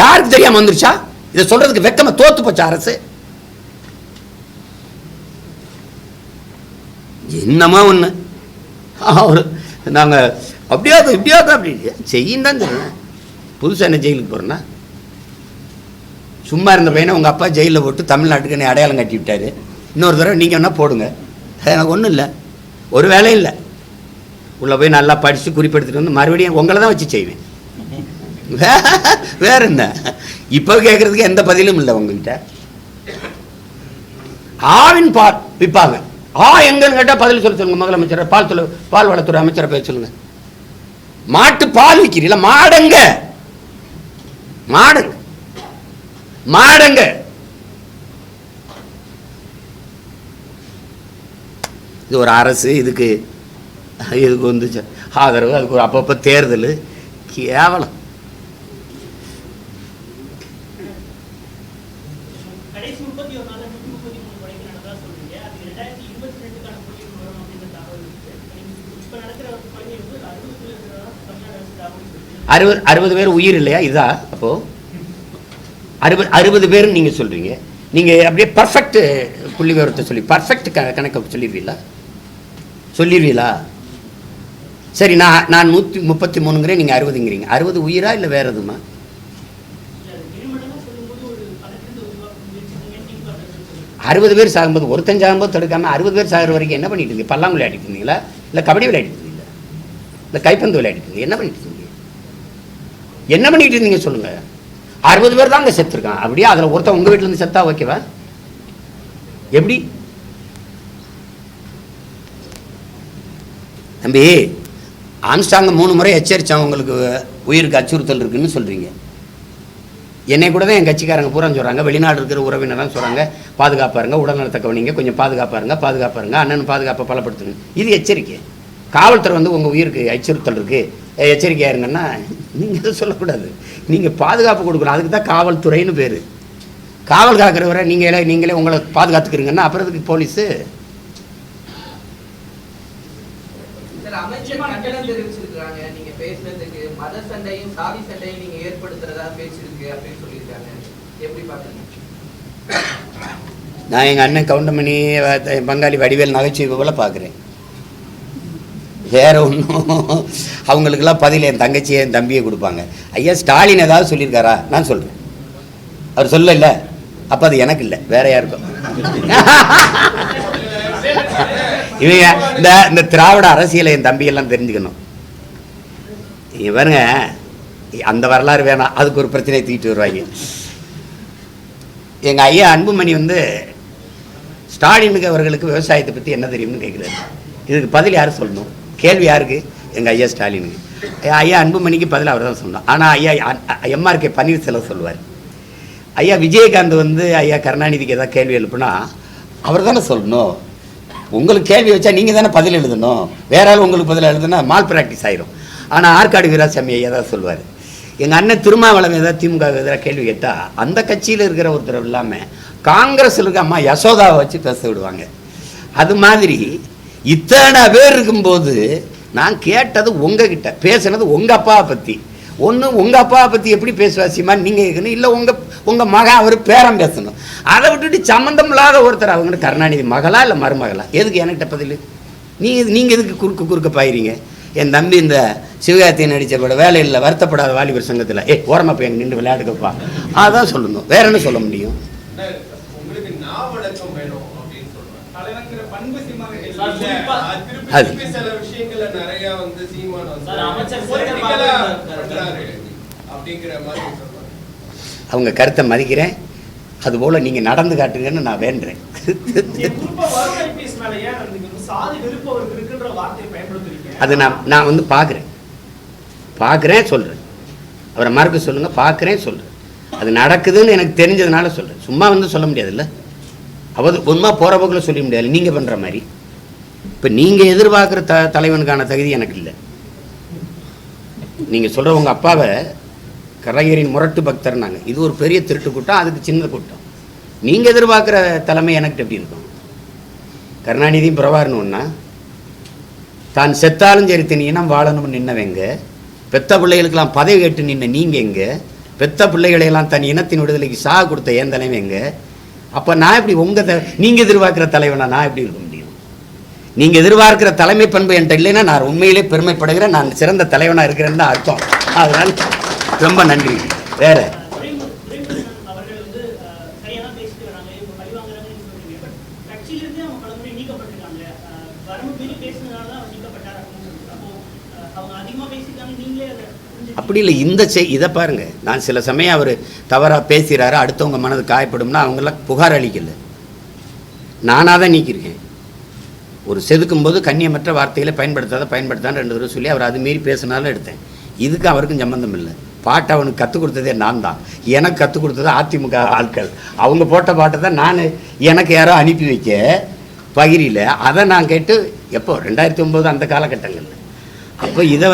A: யாருக்கு தெரியாம வந்துருச்சா? இதை சொல்றதுக்கு வெக்கமா தோத்து போச்சா அரசு? என்னமா ஒன்று அவர் நாங்கள் அப்படியாவது இப்படியாவது அப்படி செய்யும் தான் சொல்லுவேன். புதுசாக என்ன ஜெயிலுக்கு போகிறேன்னா, சும்மா இருந்த பையனை உங்கள் அப்பா ஜெயிலில் போட்டு தமிழ்நாட்டுக்கு என்னை அடையாளம் கட்டி விட்டார். இன்னொரு தடவை நீங்கள் வேணால் போடுங்க, எனக்கு ஒன்றும் இல்லை, ஒரு வேலையும் இல்லை. உள்ளே போய் நல்லா படித்து குறிப்பெடுத்துட்டு வந்து மறுபடியும் உங்களை தான் வச்சு செய்வேன். வேற என்ன இப்போ கேட்குறதுக்கு எந்த பதிலும் இல்லை உங்ககிட்ட. ஆவின் பால் விற்பாங்க. எங்கன்னு கேட்டால் பதில் சொல்லுங்க. முதலமைச்சர் பால் வளத்துறை அமைச்சரை பேச சொல்லுங்க. மாட்டு பால் விற்கிறீங்களா? மாடங்க மாடங்க மாடங்க. இது ஒரு அரசு, இதுக்கு வந்து ஆதரவு, அதுக்கு ஒரு அப்பப்போ தேர்தல், கேவலம். அறுபது பேர் உயிர் இல்லையா? இதா அப்போ 60 பேர் நீங்கள் சொல்கிறீங்க. நீங்கள் அப்படியே பர்ஃபெக்ட் புள்ளி விவரத்தை சொல்லி பர்ஃபெக்ட் கணக்கை சொல்லிடுவீங்களா? சரி, நான் 133ங்கிறேன், நீங்கள் 60ங்கிறீங்க. 60 உயிரா இல்லை வேறு எதுமா? 60 பேர் சாகும்போது ஒருத்தன் சாகும்போது தடுக்காமல் 60 பேர் சாகிற வரைக்கும் என்ன பண்ணிட்டு இருந்தீங்க? பல்லாங்குழி விளையாடிட்டு இருந்தீங்களா? இல்லை கபடி விளையாடிட்டு இருந்தீங்களா? இல்லை கைப்பந்து விளையாடிட்டு இருந்தீங்க? என்ன பண்ணிட்டு இருந்தீங்க? என்ன பண்ணிட்டு இருந்தீங்க சொல்லுங்க. 60 பேர் தான் அங்கே செத்துருக்கான். அப்படியே அதில் ஒருத்தன் உங்கள் வீட்டிலேருந்து செத்தா ஓகேவா? எப்படி தம்பி? ஆம்ஸ்டாங்க 3 முறை எச்சரித்தான் உங்களுக்கு உயிருக்கு அச்சுறுத்தல் இருக்குன்னு சொல்கிறீங்க. என்னை கூட தான் என் கட்சிக்காரங்க பூரா சொல்கிறாங்க, வெளிநாடு இருக்கிற உறவினர்லாம் சொல்கிறாங்க, பாதுகாப்பாருங்க, உடல்நலத்தை கவனிங்க, கொஞ்சம் பாதுகாப்பாருங்க, அண்ணன் பாதுகாப்பை பலப்படுத்துங்க. இது எச்சரிக்கை. காவல்துறை வந்து உங்கள் உயிருக்கு அச்சுறுத்தல் இருக்குது, எச்சரிக்கையாக இருங்கன்னா நீங்கள் எதுவும் சொல்லக்கூடாது. நீங்கள் பாதுகாப்பு கொடுக்கணும். அதுக்கு தான் காவல்துறைன்னு பேர். காவல் காக்கிறவரை நீங்களே உங்களை பாதுகாத்துக்கிறீங்கன்னா அப்புறம் அதுக்கு போலீஸு.
B: அமைச்சர் கண்டனம் தெரிவிச்சிருக்காங்க. நீங்க பேசுறதுக்கு மத சண்டையும் சாதி சண்டையும் நீங்க ஏற்படுத்துறதா பேசிருக்கு அப்படின்னு சொல்லியிருக்காங்க. எப்படி பாக்குறீங்க?
A: நான் எங்கள் அண்ணன் கவுண்டமணி பங்காளி வடிவேல் நகைச்சுவை போல பார்க்குறேன். வேற ஒன்றும் அவங்களுக்கெல்லாம் பதில் என் தங்கச்சியை என் தம்பியை கொடுப்பாங்க. ஐயா ஸ்டாலின் ஏதாவது சொல்லியிருக்காரா? நான் சொல்கிறேன். அவர் சொல்லல, அப்போ அது எனக்கு இல்லை, வேற யாருக்கும். இவங்க இந்த திராவிட அரசியலை என் தம்பியெல்லாம் தெரிஞ்சுக்கணும். இவருங்க அந்த வரலாறு வேணாம், அதுக்கு ஒரு பிரச்சனையை தூக்கிட்டு வருவாங்க. எங்கள் ஐயா அன்புமணி வந்து ஸ்டாலினுக்கு அவர்களுக்கு விவசாயத்தை பற்றி என்ன தெரியும்னு கேட்குறாரு. இதுக்கு பதில் யார் சொல்லணும்? கேள்வி யாருக்கு? எங்கள் ஐயா ஸ்டாலினுக்கு. ஐயா அன்புமணிக்கு பதில் அவர் தான் சொல்லணும். ஆனால் ஐயா எம்ஆர்கே பன்னீர்செல்வம் சொல்லுவார். ஐயா விஜயகாந்த் வந்து ஐயா கருணாநிதிக்கு ஏதாவது கேள்வி எழுப்புனா அவர் தானே சொல்லணும். உங்களுக்கு கேள்வி வச்சா நீங்கள் தானே பதில் எழுதணும். வேற ஆள் உங்களுக்கு பதில் எழுதுனா மால் ப்ராக்டிஸ் ஆயிரும். ஆனால் ஆற்காடு வீராசாமி ஐயா தான் சொல்லுவார். எங்கள் அண்ணன் திருமாவளவன் ஏதாவது திமுக எதிராக கேள்வி கேட்டால் அந்த கட்சியில் இருக்கிற ஒருத்தர் இல்லாமல் காங்கிரஸில் இருக்க அம்மா யசோதாவை வச்சு பேச விடுவாங்க. அது மாதிரி இத்தனை பேர் இருக்கும்போது நான் கேட்டது உங்ககிட்ட, பேசுனது உங்கள் அப்பாவை பற்றி. ஒன்று உங்கள் அப்பாவை பற்றி எப்படி பேசுவாசிமா நீங்கள் கேட்கணும், இல்லை உங்கள் மகன் அவர் பேரம் பேசணும். அதை விட்டுட்டு சம்மந்தம் இல்லாத ஒருத்தர் அவங்க கருணாநிதி மகளா இல்லை மருமகளா? எதுக்கு என்கிட்ட பதில்? நீங்கள் எதுக்கு குறுக்க பாயிறீங்க? என் தம்பி இந்த சிவகார்த்தியை நடித்த பட வேலையில் வருத்தப்படாத வாலிபர் சங்கத்தில் ஓரமாக போய் எங்கே நின்று விளையாடுக்கப்பா, அதான் சொல்லணும். வேற என்ன சொல்ல முடியும்? அது அவங்க கருத்தை மதிக்கிறேன். அதுபோல் நீங்கள் நடந்து காட்டுங்கன்னு நான் வேண்டுறேன். அது நான் வந்து பார்க்குறேன் சொல்கிறேன். அவரை மறுக்க சொல்லுங்கள், பார்க்குறேன் சொல்கிறேன். அது நடக்குதுன்னு எனக்கு தெரிஞ்சதுனால சொல்கிறேன். சும்மா வந்து சொல்ல முடியாதுல்ல, உண்மை போகிற போக்கில் சொல்ல முடியாது நீங்கள் பண்ணுற மாதிரி. இப்போ நீங்கள் எதிர்பார்க்குற தலைவனுக்கான தகுதி எனக்கு இல்லை. நீங்கள் சொல்கிற உங்கள் அப்பாவை கலைஞரின் முரட்டு பக்தர்னாங்க. இது ஒரு பெரிய திருட்டு கூட்டம், அதுக்கு சின்ன கூட்டம். நீங்கள் எதிர்பார்க்குற தலைமை எனக்கு எப்படி இருக்கும்? கருணாநிதியும் பிரபாகரன் ஒன்றா? தான் செத்தாலும் சரி தினியினம் வாழணும்னு நின்னவங்க, பெத்த பிள்ளைகளுக்கெல்லாம் பதவி கேட்டு நின்ன நீங்கள் எங்கே? பெத்த பிள்ளைகளையெல்லாம் தன் இனத்தின் விடுதலைக்கு சாக கொடுத்த ஏன் தலைமை எங்கே? அப்போ நான் எப்படி நீங்கள் எதிர்பார்க்குற தலைவனா நான் எப்படி இருக்க முடியும்? நீங்கள் எதிர்பார்க்கிற தலைமை பண்பு என்கிட்ட இல்லைன்னா நான் உண்மையிலே பெருமைப்படுகிறேன், நான் சிறந்த தலைவனாக இருக்கிறேன்னு தான் அர்த்தம். அதனால் ரொம்ப நன்றி. வேற அப்படி இல்லை. இதை பாருங்க, நான் சில சமயம் அவர் தவறாக பேசுகிறாரு, அடுத்தவங்க மனது காயப்படும்னா அவங்களாம் புகார் அளிக்கல, நானாக தான் நீக்கியிருக்கேன். ஒரு செதுக்கும் போது கண்ணியமற்ற வார்த்தைகளை பயன்படுத்தான்னு 2 தடவை சொல்லி அவர் அது மீறி பேசினாலும் எடுத்தேன். இதுக்கு அவருக்கும் சம்மந்தம் இல்லை. பாட்டை அவனுக்கு கற்றுக் கொடுத்ததே நான் தான். எனக்கு கற்றுக் கொடுத்தது அதிமுக ஆட்கள். அவங்க போட்ட பாட்டை தான் நான் எனக்கு யாரோ அனுப்பி வைக்க பகிரியில் அதை நான் கேட்டு எப்போ 2009 அந்த காலகட்டங்களில். அப்போ இதை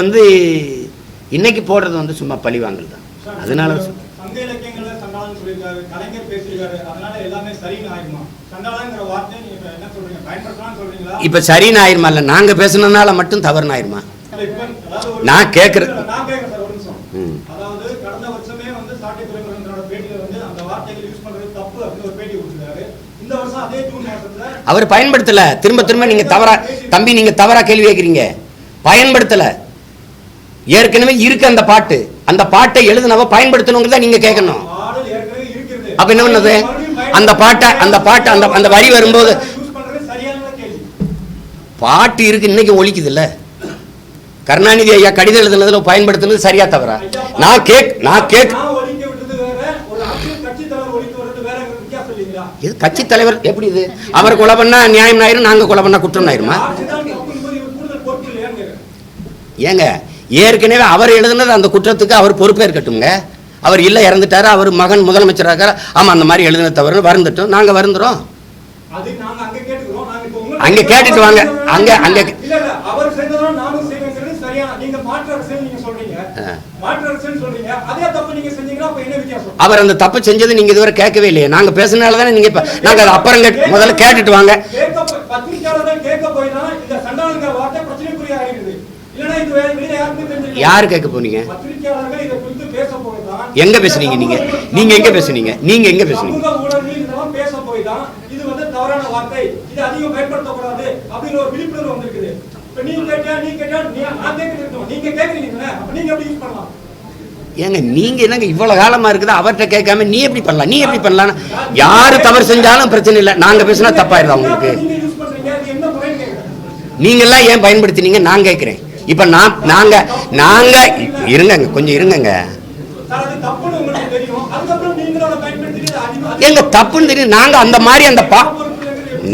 A: இன்னைக்கு போடுறது சும்மா பழிவாங்கல் தான். அதனால இப்ப சரின்னு ஆயிருமா? இல்ல நாங்க பேசுனதுனால மட்டும் தவறுன்னு ஆயிருமா? நான் கேட்கறது அவர் பயன்படுத்தல. திரும்ப நீங்க தவறா தம்பி, நீங்க தவறா கேள்வி கேட்கிறீங்க. பயன்படுத்தல, ஏற்கனவே இருக்கு அந்த பாட்டை எழுதுனவ பயன்படுத்தணுங்கிறத நீங்க கேட்கணும். அப்ப என்ன பண்ணது? அந்த பாட்டை அந்த வரி வரும்போது பாட்டு இருக்கு, இன்னைக்கு ஒலிக்குது இல்ல. கருணாநிதி ஐயா கடிதம் எழுதுனதுல பயன்படுத்தினது சரியா தவறா? நான் கேக் கட்சி தலைவர் எப்படி இது? அவர் கொலை பண்ணா நியாயம் ஆயிரும், நாங்க கொலை பண்ணா குற்றம் ஆயிருமா? ஏங்க, ஏற்கனவே அவர் எழுதுனது அந்த குற்றத்துக்கு அவர் பொறுப்பேற்கட்டுங்க. அவர் இல்லை, இறந்துட்டாரு, அவர் மகன் முதலமைச்சராக, ஆமா அந்த மாதிரி எழுதின தவறு வருந்துட்டோம், நாங்க வருந்துறோம். அங்க கேட்டுட்டு வாங்க. அவர் அந்த தப்பு செஞ்சது நீங்க இதுவரை கேட்கவே இல்லையே. நாங்க பேசினால தானே நீங்க நாங்க அதை அப்புறம் முதல்ல கேட்டுட்டு வாங்க. யாரு கேட்க போனீங்க? எங்க பேசுனீங்க? நீங்க எங்க பேசுனீங்க? ஏங்க நீங்க என்னங்க இவ்வளவு காலமா இருக்குது, அவர்கிட்ட கேட்காம நீ எப்படி பண்ணலாம்? யாரு தவறு செஞ்சாலும் பிரச்சனை இல்லை, நாங்க பேசினா தப்பாயிருதா உங்களுக்கு? நீங்க எல்லாம் ஏன் பயன்படுத்தினீங்க நான் கேட்கிறேன். இப்ப நாங்க இருங்க, கொஞ்சம் இருங்க. எங்க தப்புன்னு தெரியும். நாங்க அந்த மாதிரி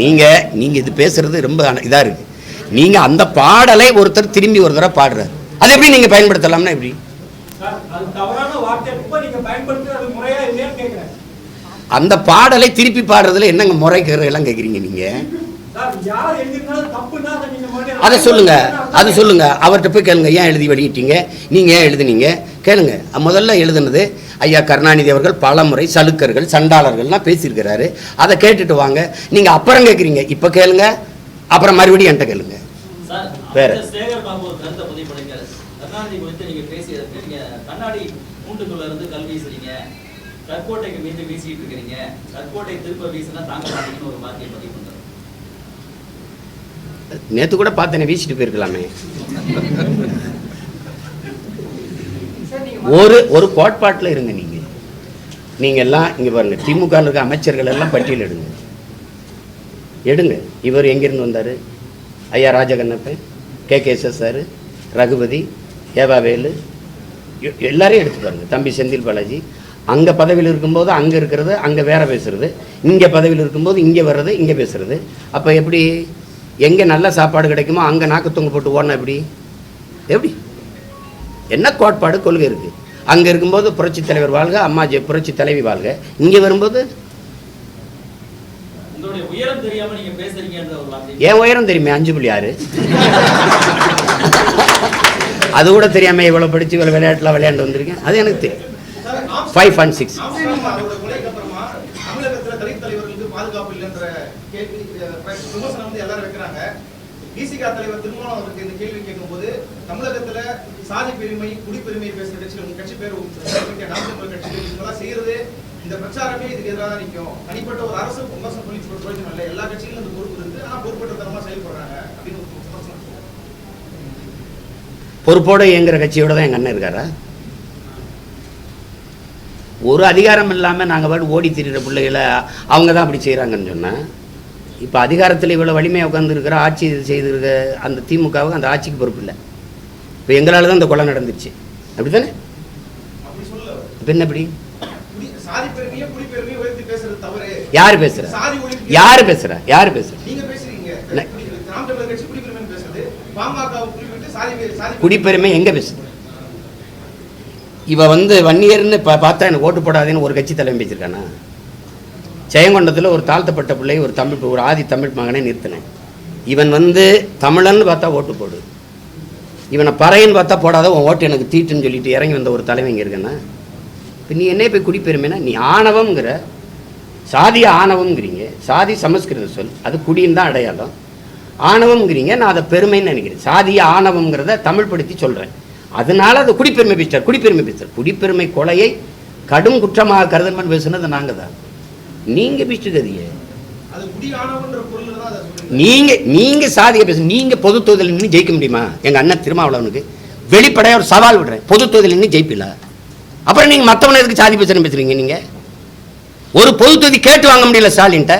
A: நீங்க இது பேசுறது ரொம்ப இதா இருக்கு. நீங்க அந்த பாடலை ஒருத்தர் திரும்பி ஒரு தடவை பாடுறாரு, அது எப்படி நீங்க பயன்படுத்தலாம்னா எப்படி? அந்த பாடலை திருப்பி பாடுறதுல என்னங்க முறைக்கிற எல்லாம் கேக்குறீங்க நீங்க? அதை சொல்லுங்க, அவர்கிட்ட போய் கேளுங்க. ஏன் எழுதி வெளியிட்டீங்க, நீங்க ஏன் எழுதுனீங்க கேளுங்க. முதல்ல எழுதுனது ஐயா கருணாநிதி அவர்கள் பல முறை சலுக்கர்கள் சண்டாளர்கள்லாம் பேசியிருக்கிறாரு, அதை கேட்டுட்டு வாங்க. நீங்க அப்புறம் கேட்குறீங்க, இப்ப கேளுங்க, அப்புறம் மறுபடியும் என்கிட்ட கேளுங்க. வேற
C: கற்கோட்டைக்கு மீது வீசிட்டு இருக்கீங்க, கற்கோட்டை திரும்ப வீசினா தாங்க மாட்டீங்கன்னு ஒரு வார்த்தையை பதிவு பண்றாரு.
A: நேத்து கூட பார்த்தேனே, வீசிட்டு போயிருக்கலாமே. ஒரு கோட்பாட்டில் இருங்க. நீங்க எல்லாம் இங்க பாருங்க, திமுக இருக்க அமைச்சர்கள் எல்லாம் பட்டியல் எடுங்க. இவர் எங்கிருந்து வந்தாரு? ஐயா ராஜகண்ணப்பன், KKSS சார், ரகுபதி, ஏவாவேலு, எல்லாரையும் எடுத்து பாருங்க. தம்பி செந்தில் பாலாஜி அங்க பதவியில் இருக்கும்போது அங்க இருக்கிறது அங்க வேற பேசுறது, இங்க பதவியில் இருக்கும்போது இங்க வர்றது இங்க பேசுறது. அப்ப எப்படி? எங்க நல்ல சாப்பாடு கிடைக்குமோ அங்க நாக்கு தொங்க போட்டு ஓடணும். எப்படி? என்ன கோட்பாடு கொள்கை இருக்கு? அங்க இருக்கும்போது புரட்சி தலைவர் வாழ்க, அம்மா புரட்சி தலைவி வாழ்க. இங்க வரும்போது ஏன் உயரம் தெரியுமே, 5.6. அது கூட தெரியாம இவ்வளவு படிச்சு இவ்வளவு விளையாட்டுல விளையாண்டு வந்திருக்கேன். அது எனக்கு தெரியும். 5 and 6.
D: பாதுகாப்பு இல்லைன்ற கேள்வி விமர்சனம் எல்லாரும் வைக்கிறாங்க. விசிக தலைவர் திருமாவளவன் அவருக்கு இந்த கேள்வி கேட்கும்போது தமிழகத்துல சாதி பெருமை குடிப்பெருமையை பேசுற கட்சியில உங்க கட்சி பேர் நாம் தமிழர் கட்சி இதெல்லாம் செய்யறது இந்த பிரச்சாரமே இதுக்கு எதிராக நிற்கும். தனிப்பட்ட ஒரு அரசு விமர்சனம் பண்ணி பிரயோஜனம் இல்லை. எல்லா கட்சிகளும் இந்த பொறுப்பு இருக்கு. ஆனா பொறுப்பற்ற தரமா செயல்படுறாங்க அப்படின்னு ஒரு விமர்சனம்.
A: பொறுப்போட இயங்குற கட்சியோட தான் எங்க அண்ணன் இருக்காரா? ஒரு அதிகாரம் இல்லாமல் நாங்கள் பாட்டு ஓடி திரிகிற பிள்ளைகளை அவங்க தான் அப்படி செய்கிறாங்கன்னு சொன்னேன். இப்போ அதிகாரத்தில் இவ்வளோ வலிமையாக உட்காந்துருக்கிற ஆட்சி செய்திருக்க அந்த திமுகவுக்கு அந்த ஆட்சிக்கு பொறுப்பு இல்லை. இப்போ எங்களால் தான் இந்த கொலை நடந்துருச்சு. அப்படி தானே?
D: அப்படி சொல்லல.
A: இப்போ என்ன எப்படி
D: சாதி பெருமையை குடி பெருமையை உயர்த்தி பேசுறது தவறு.
A: யார் பேசுகிறா?
D: சாதி ஒழிப்பு
A: யார் பேசுகிறா? யார் பேசுகிறா?
D: நீங்க பேசுறீங்க. நாம் தமிழர் கட்சி குடி பெருமைன்னு பேசுறது. பாமக குறிப்பிட்டு சாதி
A: குடிப்பெருமை எங்கே பேசுது? இவ வந்து வன்னியர்னு பார்த்தா எனக்கு ஓட்டு போடாதேன்னு ஒரு கட்சி தலைமை வச்சிருக்கானா? ஜெயங்கொண்டத்தில் ஒரு தாழ்த்தப்பட்ட பிள்ளை ஒரு தமிழ் ஒரு ஆதி தமிழ் மகனை நிறுத்தினேன். இவன் வந்து தமிழன்னு பார்த்தா ஓட்டு போடு, இவனை பறையன்னு பார்த்தா போடாத, உன் ஓட்டு எனக்கு தீட்டுன்னு சொல்லிட்டு இறங்கி வந்த ஒரு தலைமை இங்கே இருக்கேன்னா இப்போ நீ என்ன போய் குடிப்பெருமைனா? நீ ஆணவம்ங்கிற சாதிய ஆணவம்ங்கிறீங்க. சாதி சமஸ்கிருத சொல், அது குடின்னு தான் அடையாளம். ஆணவம்ங்கிறீங்க, நான் அதை பெருமைன்னு நினைக்கிறேன். சாதிய ஆணவம்ங்கிறத தமிழ் படுத்தி சொல்கிறேன். அதனால அது குடிப்பெருமை பேசிட்டார். குடிப்பெருமை பேசுறார். குடிப்பெருமை கொலையை கடும் குற்றமாக கருதல் பேசுனது நாங்கள் தான். நீங்கள் பேசுறதையே நீங்க சாதியை பேச. நீங்க பொது தொகுதியில் நின்று ஜெயிக்க முடியுமா? எங்க அண்ணன் திருமாவளவனுக்கு வெளிப்படையா ஒரு சவால் விடுறேன். பொது தொகுதியில் நின்று ஜெயிப்பில. அப்புறம் நீங்க மற்றவனை எதுக்கு சாதி பேசுறேன்னு பேசுறீங்க? நீங்க ஒரு பொது தொகுதி கேட்டு வாங்க முடியல ஸ்டாலின்ட்ட.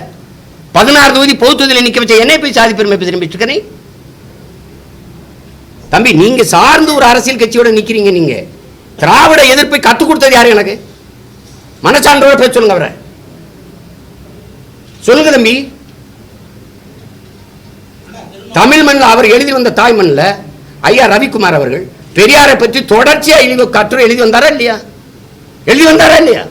A: 16 தொகுதி பொது தொகுதியில் நிற்க வச்ச என்ன போய் சாதி பெருமை பேசுறேன்? தம்பி, நீங்க சார்ந்து ஒரு அரசியல் கட்சியோட நிக்கிறீங்க. நீங்க திராவிட எதிர்ப்பை கற்றுக் கொடுத்தது யாரு? எனக்கு மனச்சான்றோட பேச சொல்லுங்க. அவரை சொல்லுங்க தம்பி. தமிழ் மண்ணில் அவர் எழுதி வந்த தாய் மண்ணில் ஐயா ரவிக்குமார் அவர்கள் பெரியாரை பற்றி தொடர்ச்சியா கட்டுரை எழுதி வந்தாரா இல்லையா? எழுதி வந்தாரா இல்லையா?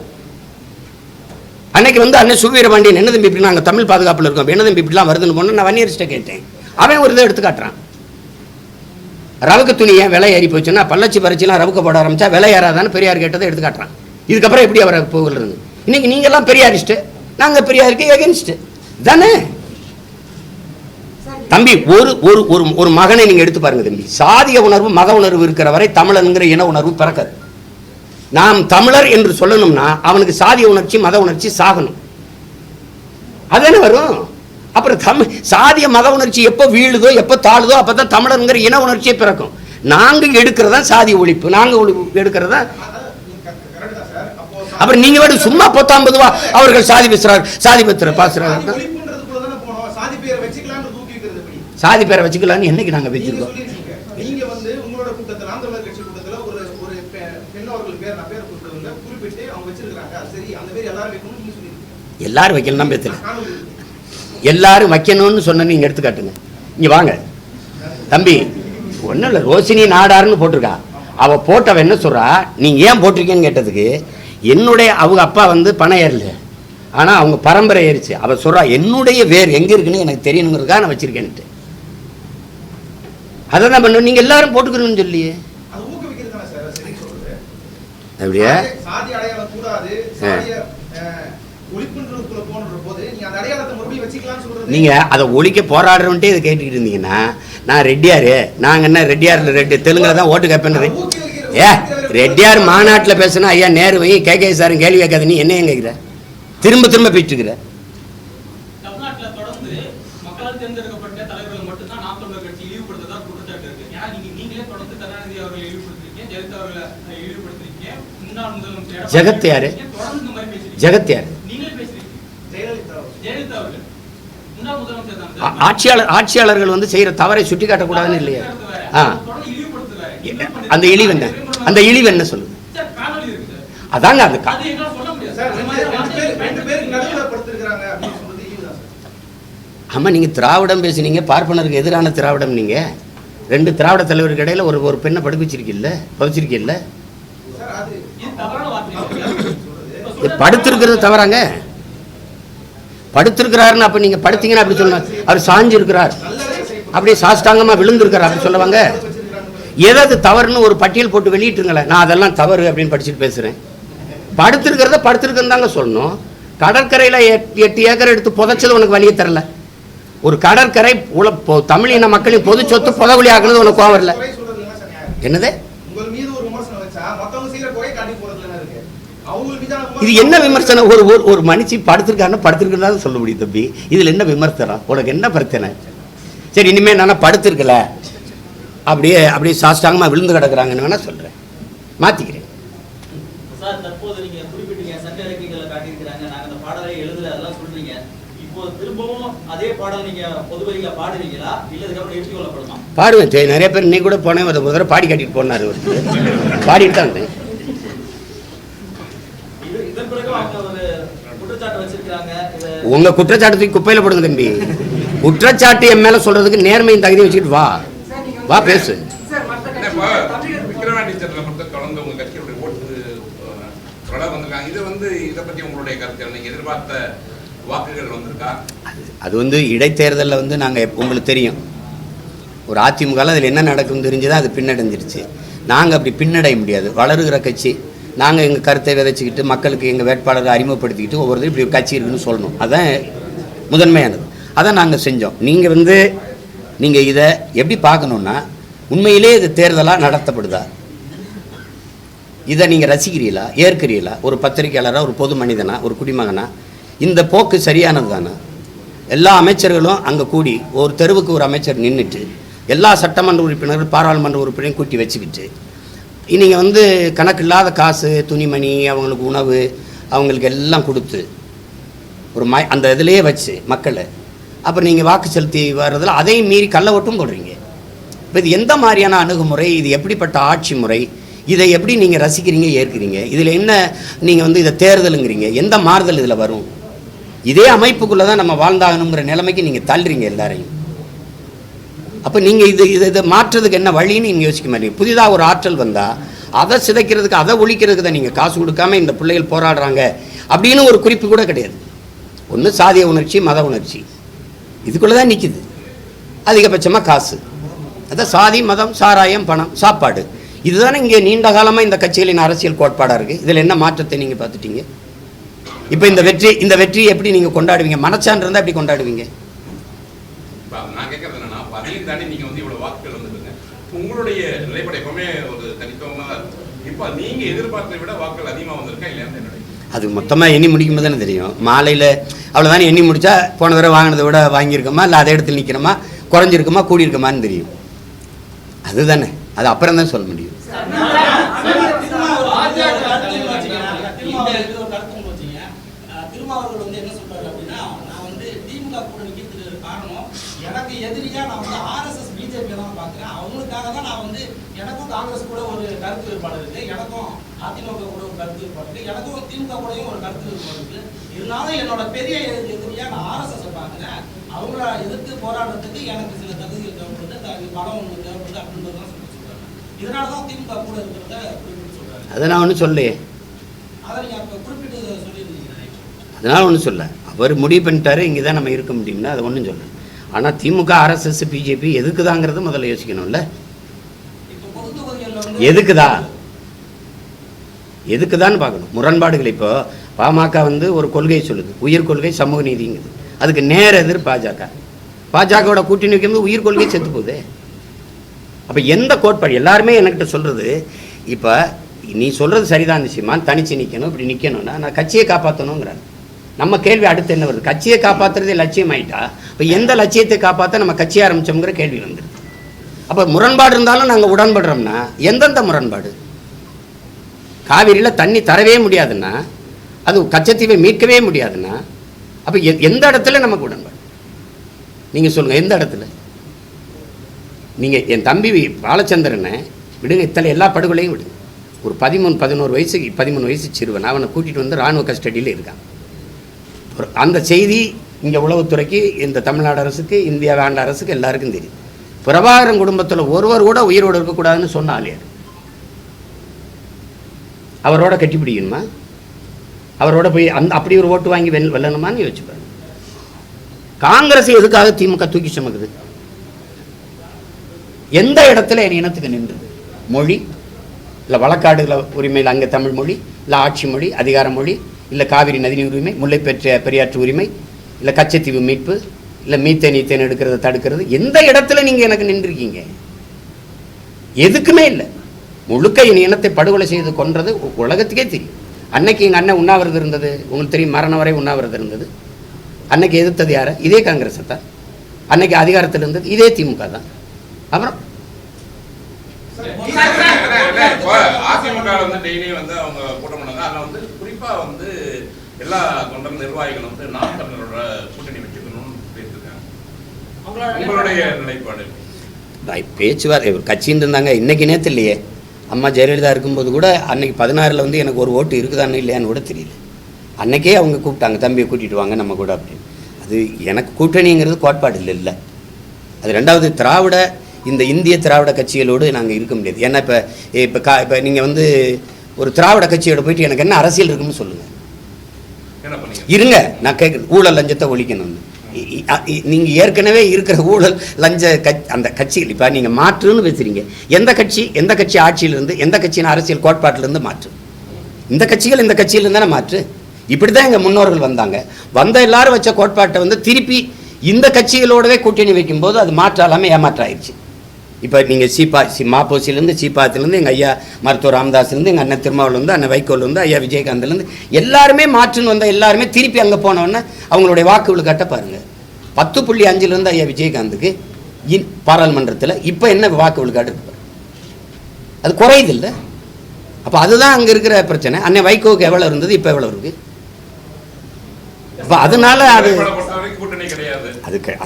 A: அன்னைக்கு வந்து அண்ணன் சுவீரபாண்டியன் என்ன தம்பி இப்படி நாங்கள் தமிழ் பாதுகாப்பில் இருக்கோம், என்ன தம்பி இப்படிலாம் வருதுன்னு போன நான் வன்னியர்கிட்ட கேட்டேன். அவன் ஒரு இதை எடுத்து காட்டுறான். ரவுக்கு துணி ஏன் விலை ஏறி போச்சுன்னா பள்ளச்சி பறிச்சுலாம் ரவுக்க போட ஆரம்பிச்சா விலை ஏறாதான்னு பெரியார் கேட்டதை எடுத்து காட்டுறான். இதுக்கப்புறம் எப்படி அவரை போகிறது? இன்னைக்கு நீங்க எல்லாம் பெரியாரிஸ்ட், நாங்க பெரியாருக்கு எகென்ஸ்ட் தானே தம்பி. ஒரு மகனை நீங்க எடுத்து பாருங்க தம்பி. சாதிய உணர்வு மத உணர்வு இருக்கிற வரை தமிழனுங்கிற இன உணர்வு பிறக்காது. நாம் தமிழர் என்று சொல்லணும்னா அவனுக்கு சாதிய உணர்ச்சி மத உணர்ச்சி சாகணும். அதானே வரும். அப்புறம் சாதிய மத உணர்ச்சி எப்போ வீழுதோ எப்போ தாழுதோ அப்பதான் தமிழருங்கிற இன உணர்ச்சியை பிறக்கும். நாங்க எடுக்கிறதா சாதி ஒழிப்பு, நாங்க எடுக்கிறதா. அப்புறம் நீங்க வேணும் சும்மா 19 ரூபா அவர்கள் சாதி பேசுறாரு, சாதி பத்திர பாசுறாரு. சாதி பேரை வச்சுக்கலான்னு என்னைக்கு நாங்க வச்சிருக்கோம்?
D: நீங்க வந்து உங்களோட கூட்டத்துல நாம் தமிழர் கட்சி கூட்டத்துல ஒரு பெண் அவர்கள் பேர் நான் பேர் கூப்பிடுறதுல குறிப்பிட்டு அவங்க வச்சிருக்காங்க. சரி, அந்த பேர் எல்லாரும் வைக்கணும்னு நீங்க சொல்லிருக்கீங்க.
A: எல்லாரும் வைக்கணும் தான் பேசல. எல்லாரும் வைக்கணும்னு சொன்ன நீங்க எடுத்து காட்டுங்க. இங்க வாங்க தம்பி. ஒன்றும் இல்லை, ரோஷினி நாடாருன்னு போட்டிருக்கா. அவ போட்டவ என்ன சொல்றா, நீங்க ஏன் போட்டிருக்கேன்னு கேட்டதுக்கு என்னுடைய அவங்க அப்பா வந்து பணம் ஏறல, ஆனா அவங்க பரம்பரை ஏறிச்சு. அவ சொல்றா என்னுடைய வேர் எங்க இருக்குன்னு எனக்கு தெரியணுங்கிறதுக்காக நான் வச்சிருக்கேன்ட்டு. அதை தான் பண்ண. நீங்க எல்லாரும் போட்டுக்கணும்னு சொல்லியே அப்படியே
D: சாதி அடையாளம் கூடாது, சாதிய ஒழிப்புன்றதுக்குள்ள போன்ற போது நீங்க அந்த அடையாளத்தை மறுபடியும் வச்சுக்கலாம்னு சொல்றது. நீங்க
A: அதை ஒழிக்க போராடுறவன்ட்டே இதை கேட்டுக்கிட்டு இருந்தீங்கன்னா நான் ரெட்டியாரு, நாங்க என்ன ரெட்டியார்ல ரெட்டி தெலுங்குல தான் ஓட்டு கேட்பேன். ரெட்டியார் மாநாட்டில் பேசினா ஐயா நேருவையும் கே சாரும் கேள்வி கேட்காத, நீ என்ன கேட்குற? திரும்ப திரும்ப பேசிட்டு இருக்கிற. ஜெகத் யாரு? ஜெகத் யாரு? ஆட்சியாளர்கள் வந்து செய்யற தவறை சுட்டி காட்டக்கூடாதுன்னு இல்லையா? அந்த இழிவு என்ன? அந்த இழிவு என்ன சொல்லுது? அதாங்க அது. ஆமா, நீங்க திராவிடம் பேசுனீங்க, பார்ப்பனருக்கு எதிரான திராவிடம். நீங்க 2 திராவிட தலைவருக்கு இடையில ஒரு பெண்ணை படுக்க வச்சிருக்கீல்ல, புதைச்சிருக்கீல்ல. படுத்திருக்கிறது தவறாங்க? படுத்திருக்கிறாருன்னு அப்ப நீங்க படுத்தீங்கன்னா அப்படி சொல்லணும். அவர் சாஞ்சு இருக்கிறார், அப்படியே சாஷ்டாங்கமா விழுந்திருக்கிறார் அப்படி சொல்லுவாங்க. ஏதாவது தவறுன்னு ஒரு பட்டியல் போட்டு வெளியிட்டுருங்களேன். நான் அதெல்லாம் தவறு அப்படின்னு படிச்சுட்டு பேசுறேன். படுத்திருக்கிறத படுத்திருக்குன்னு தாங்க சொல்லணும். கடற்கரையில 8 ஏக்கர் எடுத்து புதைச்சது உனக்கு வழியே தரல. ஒரு கடற்கரை தமிழின மக்களின் பொது சொத்து புதகுலி ஆக்குனது உனக்கு கோவம் வரல. என்னது?
D: மத்தவங்க செய்யற குறை காட்டி போறதுல இருக்கு. அவங்களுக்கு மீதான
A: இது என்ன விமர்சனம்? ஒரு மனுஷி படுத்திருக்கான்னு சொல்ல முடியும் தம்பி. இதுல என்ன விமர்சனம்? உனக்கு என்ன பிரச்சனை? சரி, இனிமே நானா படுத்திருக்கல, அப்படியே சாஷ்டாங்கமா விழுந்து கிடக்குறாங்கன்னு வேணா சொல்றேன், மாத்திக்கிறேன்.
C: சார், தற்போது நீங்க குறிப்பிட்டீங்க சங்க இலக்கியங்களை காட்டியிருக்கிறாங்க, நாங்க அந்த பாடலை எழுதல, அதெல்லாம் சொல்றீங்க. இப்போ திரும்பவும் அதே பாடல் நீங்க பொதுவெளியில பாடுவீங்களா, இல்ல இதுக்கப்புறம் எடுத்துக் கொள்ளப்படுமா?
A: பாடுவேன். நிறைய பேர் இன்னைக்கு கூட போனேன், ஒரு தடவை பாடி காட்டிட்டு போனாரு, பாடிட்டு தான் இருந்தேன்.
C: இதன் பிறகு அவங்க ஒரு குற்றச்சாட்டு வச்சிருக்காங்க.
A: உங்க குற்றச்சாட்டு தூக்கி குப்பையில போடுங்க தம்பி. குற்றச்சாட்டு என் மேல சொல்றதுக்கு நேர்மையும் தகுதி வச்சுக்கிட்டு வா பேசு.
E: விக்கிரவாண்டி தேர்தலில் மட்டும் தொடர்ந்து உங்க கட்சியுடைய ஓட்டு வந்திருக்காங்க. இதை பத்தி உங்களுடைய கருத்து, நீங்க எதிர்பார்த்த வாக்குகள் வந்திருக்கா?
A: அது இடைத்தேர்தலில் நாங்கள் உங்களுக்கு தெரியும், ஒரு அதிமுகவில் அதில் என்ன நடக்கும்னு தெரிஞ்சுதான் அது பின்னடைஞ்சிருச்சு. நாங்கள் அப்படி பின்னடைய முடியாது. வளருகிற கட்சி, நாங்கள் எங்கள் கருத்தை விதைச்சிக்கிட்டு மக்களுக்கு எங்கள் வேட்பாளரை அறிமுகப்படுத்திக்கிட்டு ஒவ்வொருத்தரும் இப்படி ஒரு கட்சி இருக்குன்னு சொல்லணும். அதுதான் முதன்மையானது. அதான் நாங்கள் செஞ்சோம். நீங்கள் இதை எப்படி பார்க்கணுன்னா, உண்மையிலே இது தேர்தலாக நடத்தப்படுதா, இதை நீங்கள் ரசிக்கிறீங்களா, ஏற்கிறீங்களா? ஒரு பத்திரிகையாளராக, ஒரு பொது மனிதனா, ஒரு குடிமகனா இந்த போக்கு சரியானது தானே? எல்லா அமைச்சர்களும் அங்கே கூடி ஒரு தெருவுக்கு ஒரு அமைச்சர் நின்றுட்டு எல்லா சட்டமன்ற உறுப்பினர்கள், பாராளுமன்ற உறுப்பினரையும் கூட்டி வச்சுக்கிட்டு நீங்கள் கணக்கு இல்லாத காசு, துணிமணி, அவங்களுக்கு உணவு, அவங்களுக்கு எல்லாம் கொடுத்து ஒரு அந்த இதிலேயே வச்சு மக்களை அப்புறம் நீங்கள் வாக்கு செலுத்தி வர்றதில் அதையும் மீறி கள்ள ஓட்டும் போடுறீங்க. இப்போ இது எந்த மாதிரியான அணுகுமுறை? இது எப்படிப்பட்ட ஆட்சி முறை? இதை எப்படி நீங்கள் ரசிக்கிறீங்க, ஏற்கிறீங்க? இதில் என்ன நீங்கள் இதை தேர்தலுங்கிறீங்க? எந்த மாறுதல் இதில் வரும்? இதே அமைப்புக்குள்ளே தான் நம்ம வாழ்ந்தாகணுங்கிற நிலைமைக்கு நீங்கள் தள்ளுறீங்க எல்லாரையும். அப்போ நீங்கள் இதை மாற்றுறதுக்கு என்ன வழின்னு நீங்கள் யோசிக்க மாட்டீங்க. புதிதாக ஒரு ஆற்றல் வந்தால் அதை சிதைக்கிறதுக்கு, அதை ஒழிக்கிறதுக்கு தான் நீங்கள் காசு கொடுக்காம இந்த பிள்ளைகள் போராடுறாங்க அப்படின்னு ஒரு குறிப்பு கூட கிடையாது. ஒன்று சாதிய உணர்ச்சி, மத உணர்ச்சி, இதுக்குள்ளே தான் நிற்கிது. அதிகபட்சமாக காசு, அதான் சாதி, மதம், சாராயம், பணம், சாப்பாடு. இதுதானே இங்கே நீண்ட காலமாக இந்த கட்சிகளின் அரசியல் கோட்பாடாக இருக்குது. இதில் என்ன மாற்றத்தை நீங்கள் பார்த்துட்டீங்க? இப்போ இந்த வெற்றி எப்படி நீங்கள் கொண்டாடுவீங்க? மனச்சான்று இருந்தால் எப்படி கொண்டாடுவீங்க?
E: நான் கேட்கறது என்னன்னா, அதையும் தாண்டி நீங்க இவ்வளவு வாக்குகள் வந்துருங்க, உங்களுடைய நிலைப்படை எப்பவுமே ஒரு தனித்துவமாக இருக்கும். இப்போ நீங்க எதிர்பார்த்ததை விட வாக்குகள் அதிகமாக வந்திருக்கா இல்லையா?
A: அது மொத்தமாக எண்ணி முடிக்கும் போது தானே தெரியும். மாலையில் அவ்வளோதானே எண்ணி முடித்தா போன தடவை வாங்கினதை விட வாங்கியிருக்கோமா, இல்லை அதே இடத்துல நிற்கிறோமா, குறைஞ்சிருக்குமா, கூடியிருக்குமான்னு தெரியும். அதுதானே, அது அப்புறம் தான் சொல்ல முடியும்.
F: திருமாவர்கள் என்ன சொல்றாரு அப்படின்னா, நான் திமுக கூட நிற்கிறதுக்கு காரணம், எனக்கு எதிரியா நான் ஆர்எஸ்எஸ் பிஜேபி தான் பார்க்கிறேன். அவங்களுக்காக தான் நான் எனக்கும் காங்கிரஸ் கூட ஒரு கருத்து வேறுபாடு இருக்கு, எனக்கும் அதிமுக கூட ஒரு கருத்து வேறுபாடு இருக்கு, எனக்கும் திமுக கூடயும் ஒரு கருத்து வேறுபாடு இருக்கு. இருந்தாலும் என்னோட பெரிய எதிரியா நான் ஆர்எஸ்எஸ் பார்க்கிறேன். அவங்கள எதிர்த்து போராடுறதுக்கு எனக்கு சில தகுதிகள் தேவைப்படுது, பலம் ஒன்று தேவைப்படுது அப்படின்றதான் சொல்றாங்க. இதனாலதான் திமுக கூட இருக்கிறத குறிப்பிட்டு சொல்றாங்க.
A: அதை நான் ஒன்றும் சொல்லையே,
F: அதை நீங்க அப்ப குறிப்பிட்டு சொல்லியிருந்தீங்க.
A: அதனால் ஒன்றும் சொல்ல, அவர் முடிவு பண்ணிட்டாரு, இங்கே தான் நம்ம இருக்க முடியும்னா அதை ஒன்றும் சொல்ல. ஆனால் திமுக, ஆர்எஸ்எஸ், பிஜேபி எதுக்குதாங்கிறது முதல்ல யோசிக்கணும்ல. எதுக்குதான்னு பார்க்கணும். முரண்பாடுகள் இப்போ பாமக ஒரு கொள்கையை சொல்லுது, உயிர் கொள்கை சமூக நீதிங்குது. அதுக்கு நேர எதிர் பாஜகவோட கூட்டணி வைக்கும்போது உயிர் கொள்கை செத்து போகுது. அப்போ எந்த கோட்பாடு எல்லாருமே என்கிட்ட சொல்கிறது, இப்போ நீ சொல்கிறது சரிதான் நிச்சயமாக, தனிச்சு நிற்கணும், இப்படி நிற்கணும்னா நான் கட்சியை காப்பாற்றணுங்கிறாங்க. நம்ம கேள்வி அடுத்து என்ன வருது? கட்சியை காப்பாற்றுறதே லட்சியம் ஆகிட்டா இப்போ எந்த லட்சியத்தை காப்பாற்ற நம்ம கட்சி ஆரம்பித்தோங்கிற கேள்வி வந்துடுது. அப்போ முரண்பாடு இருந்தாலும் நாங்கள் உடன்படுறோம்னா எந்தெந்த முரண்பாடு? காவிரியில் தண்ணி தரவே முடியாதுன்னா, அது கச்சத்தீவை மீட்கவே முடியாதுன்னா, அப்போ எந்த இடத்துல நமக்கு உடன்பாடு? நீங்கள் சொல்லுங்கள், எந்த இடத்துல? நீங்கள் என் தம்பி பாலச்சந்திரனை விடுங்க, இத்தனை எல்லா படுகொலையும் விடுங்க. ஒரு 13 வயசு சிறுவன், அவனை கூட்டிகிட்டு இராணுவ கஸ்டடியில் இருக்கான். அந்த செய்தி இங்கே உளவுத்துறைக்கு, இந்த தமிழ்நாடு அரசுக்கு, இந்தியா ஆண்ட அரசுக்கு எல்லாருக்கும் தெரியும். பிரபாகரன் குடும்பத்தில் ஒருவர் கூட உயிரோடு இருக்கக்கூடாதுன்னு சொன்ன ஆளியார். அவரோட கட்டி பிடிக்கணுமா? அவரோட போய் அப்படி ஒரு ஓட்டு வாங்கி வெல்லணுமான்னு யோசிச்சுப்பாரு. காங்கிரஸ் எதுக்காக திமுக தூக்கி சுமக்குது? எந்த இடத்துல என் இனத்துக்கு நின்று? மொழி இல்லை வழக்காடுகள உரிமையில் அங்கே தமிழ் மொழி, இல்லை ஆட்சி மொழி, அதிகார மொழி, இல்லை காவிரி நதிநீர் உரிமை, முல்லை பெரியாற்று உரிமை, இல்லை கச்சத்தீவு மீட்பு, இல்லை மீத்தேன் எடுக்கிறத தடுக்கிறது, எந்த இடத்துல நீங்கள் எனக்கு நின்றுருக்கீங்க? எதுக்குமே இல்லை. முழுக்க என் இனத்தை படுகொலை செய்து கொன்றது உலகத்துக்கே தெரியும். அன்னைக்கு எங்கள் அண்ணன் உண்ணாவிரதம் இருந்தது, உங்களுக்கு தெரியும், மரணம் வரை உண்ணாவிரதம் இருந்தது. அன்னைக்கு எதிர்த்தது யார்? இதே காங்கிரஸ் தான். அன்னைக்கு அதிகாரத்தில் இருந்தது இதே திமுக தான். அப்புறம்
E: அதிமுக வந்து டெய்லியும் வந்து அவங்க கூட்டம் பண்ணாங்க. அதில் வந்து குறிப்பாக வந்து எல்லா தொண்டர் நிர்வாகிகள் வந்து நாம் தமிழரோட கூட்டணி வச்சுக்கணும்னு பேசியிருக்காங்க. உங்களுடைய நிலைப்பாடு?
A: பேச்சுவார்த்தை கட்சின்னு இருந்தாங்க. இன்னைக்கு நேற்று இல்லையே, அம்மா ஜெயலலிதா இருக்கும்போது கூட அன்னைக்கு 16 வந்து எனக்கு ஒரு ஓட்டு இருக்குதான்னு இல்லையான்னு கூட தெரியல. அன்னைக்கே அவங்க கூப்பிட்டாங்க, தம்பியை கூட்டிகிட்டு வாங்க நம்ம கூட அப்படின்னு. அது எனக்கு கூட்டணிங்கிறது கோட்பாடு இல்லை. அது ரெண்டாவது, திராவிட இந்த இந்திய திராவிட கட்சிகளோடு நாங்கள் இருக்க முடியாது. ஏன்னா இப்போ நீங்கள் வந்து ஒரு திராவிட கட்சியோட போயிட்டு எனக்கு என்ன அரசியல் இருக்குன்னு சொல்லுங்கள். இருங்க, நான் கேட்குறேன், ஊழல் லஞ்சத்தை ஒழிக்கணும்னு. நீங்கள் ஏற்கனவே இருக்கிற ஊழல் லஞ்ச அந்த கட்சிகள் இப்போ நீங்கள் மாற்றுன்னு பேசுகிறீங்க. எந்த கட்சி ஆட்சியிலிருந்து, எந்த கட்சியின் அரசியல் கோட்பாட்டிலேருந்து மாற்று? இந்த கட்சிகள் இந்த கட்சியிலேருந்து தானே மாற்று. இப்படி தான் எங்கள் முன்னோர்கள் வந்த எல்லாரும் வச்ச கோட்பாட்டை வந்து திருப்பி இந்த கட்சிகளோடவே கூட்டணி வைக்கும்போது அது மாற்றாலாமல் ஏமாற்றாயிருச்சு. இப்போ நீங்கள் மாப்போசிலேருந்து சீப்பாத்திலேருந்து எங்கள் ஐயா மருத்துவர் ராமதாஸ்லேருந்து எங்கள் அண்ணன் திருமாவளவன்லேருந்து அண்ணன் வைகோலேருந்து ஐயா விஜயகாந்த்லேருந்து எல்லாருமே மாற்றுன்னு வந்த எல்லாருமே திருப்பி அங்கே போனோன்னே அவங்களுடைய வாக்குகள் கட்ட பாருங்கள். 10.5 ஐயா விஜயகாந்துக்கு பாராளுமன்றத்தில் இப்போ என்ன வாக்குகள் காட்டு? அது குறையுது இல்லை? அப்போ அதுதான் அங்கே இருக்கிற பிரச்சனை. அண்ணன் வைகோவுக்கு எவ்வளோ இருந்தது, இப்போ எவ்வளோ இருக்குது? அப்போ அதனால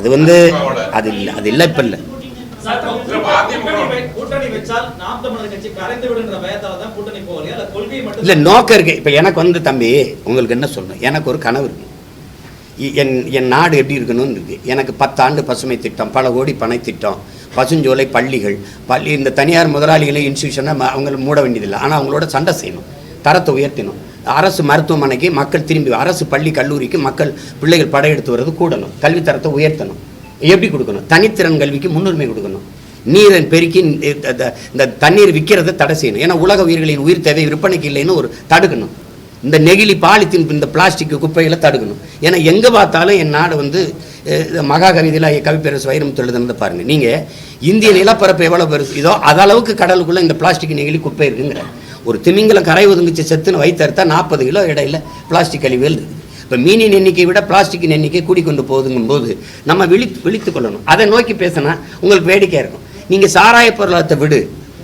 A: அது வந்து அது இல்லை இப்போ இல்லை. இல்லை நோக்கம் இருக்கு. இப்போ எனக்கு வந்து தம்பி உங்களுக்கு என்ன சொல்லணும், எனக்கு ஒரு கனவு இருக்கு. என் நாடு எப்படி இருக்கணும்னு இருக்கு. எனக்கு 10 ஆண்டு பசுமை திட்டம், பல கோடி பனை திட்டம், பசுஞ்சோலை, பள்ளிகள், இந்த தனியார் முதலாளிகளை இன்ஸ்டியூஷனை அவங்களை மூட வேண்டியதில்லை. ஆனால் அவங்களோட சண்டை செய்யணும், தரத்தை உயர்த்தணும். அரசு மருத்துவமனைக்கு மக்கள் திரும்பி, அரசு பள்ளி கல்லூரிக்கு மக்கள் பிள்ளைகள் படையெடுத்து வர்றது கூடணும். கல்வித்தரத்தை உயர்த்தணும். எப்படி கொடுக்கணும்? தனித்திறன் கல்விக்கு முன்னுரிமை கொடுக்கணும். நீரை பெருக்கி இந்த தண்ணீர் விற்கிறத தடை செய்யணும். ஏன்னா உலக உயிர்களின் உயிர் தேவை விற்பனைக்கு இல்லைன்னு ஒரு தடுக்கணும். இந்த நெகிழி, பாலித்தீன், இந்த பிளாஸ்டிக் குப்பைகளை தடுக்கணும். ஏன்னா எங்கே பார்த்தாலும் என் நாடு வந்து மகாகவிதையில் கவிப்பேரசு வைரமுத்து எழுதுனதை பாருங்கள். நீங்கள் இந்திய நிலப்பரப்பு எவ்வளோ பெருசு இதோ அதளவுக்கு கடலுக்குள்ளே இந்த பிளாஸ்டிக் நெகிழி குப்பை இருக்குங்கிற. ஒரு திமிங்கலம் கரை ஒதுங்கிச்சு செத்துன்னு வைத்தறுத்தா 40 கிலோ இடையில பிளாஸ்டிக் கழிவுகள் இருக்குது. இப்போ மீனின் எண்ணிக்கை விட பிளாஸ்டிக்கின் எண்ணிக்கை கூடிக்கொண்டு போகுதுங்கும் போது நம்ம விழித்து கொள்ளணும். அதை நோக்கி பேசினா உங்களுக்கு வேடிக்கையாக இருக்கும். நீங்கள் சாராய பொருளாதாரத்தை விடு,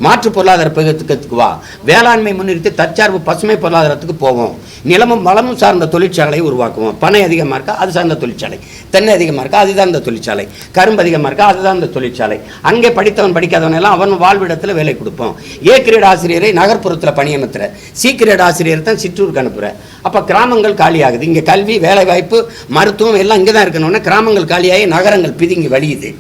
A: மாற்று பொருளாதார பெருக்கத்துக்கு வா, வேளாண்மை முன்னிறுத்தி தற்சார்பு பசுமை பொருளாதாரத்துக்கு போவோம், நிலமும் வளமும் சார்ந்த தொழிற்சாலையை உருவாக்குவோம். பனை அதிகமாக இருக்கா அது சார்ந்த தொழிற்சாலை, தென்னை அதிகமாக இருக்கா அதுதான் இந்த தொழிற்சாலை, கரும்பு அதிகமாக இருக்கா அதுதான் இந்த தொழிற்சாலை. அங்கே படித்தவன் படிக்காதவன் எல்லாம் அவன் வாழ்விடத்தில் வேலை கொடுப்போம். ஏ கிரேட் ஆசிரியரை நகர்ப்புறத்தில் பணியமர்த்துற, சி கிரேட் ஆசிரியர் தான் சிற்றூருக்கு அனுப்புகிற. அப்போ கிராமங்கள் காலியாகுது. இங்கே கல்வி, வேலை வாய்ப்பு, மருத்துவம் எல்லாம் இங்கே தான் இருக்கணும்னா கிராமங்கள் காலியாகி நகரங்கள் பிதுங்கி வழியுது.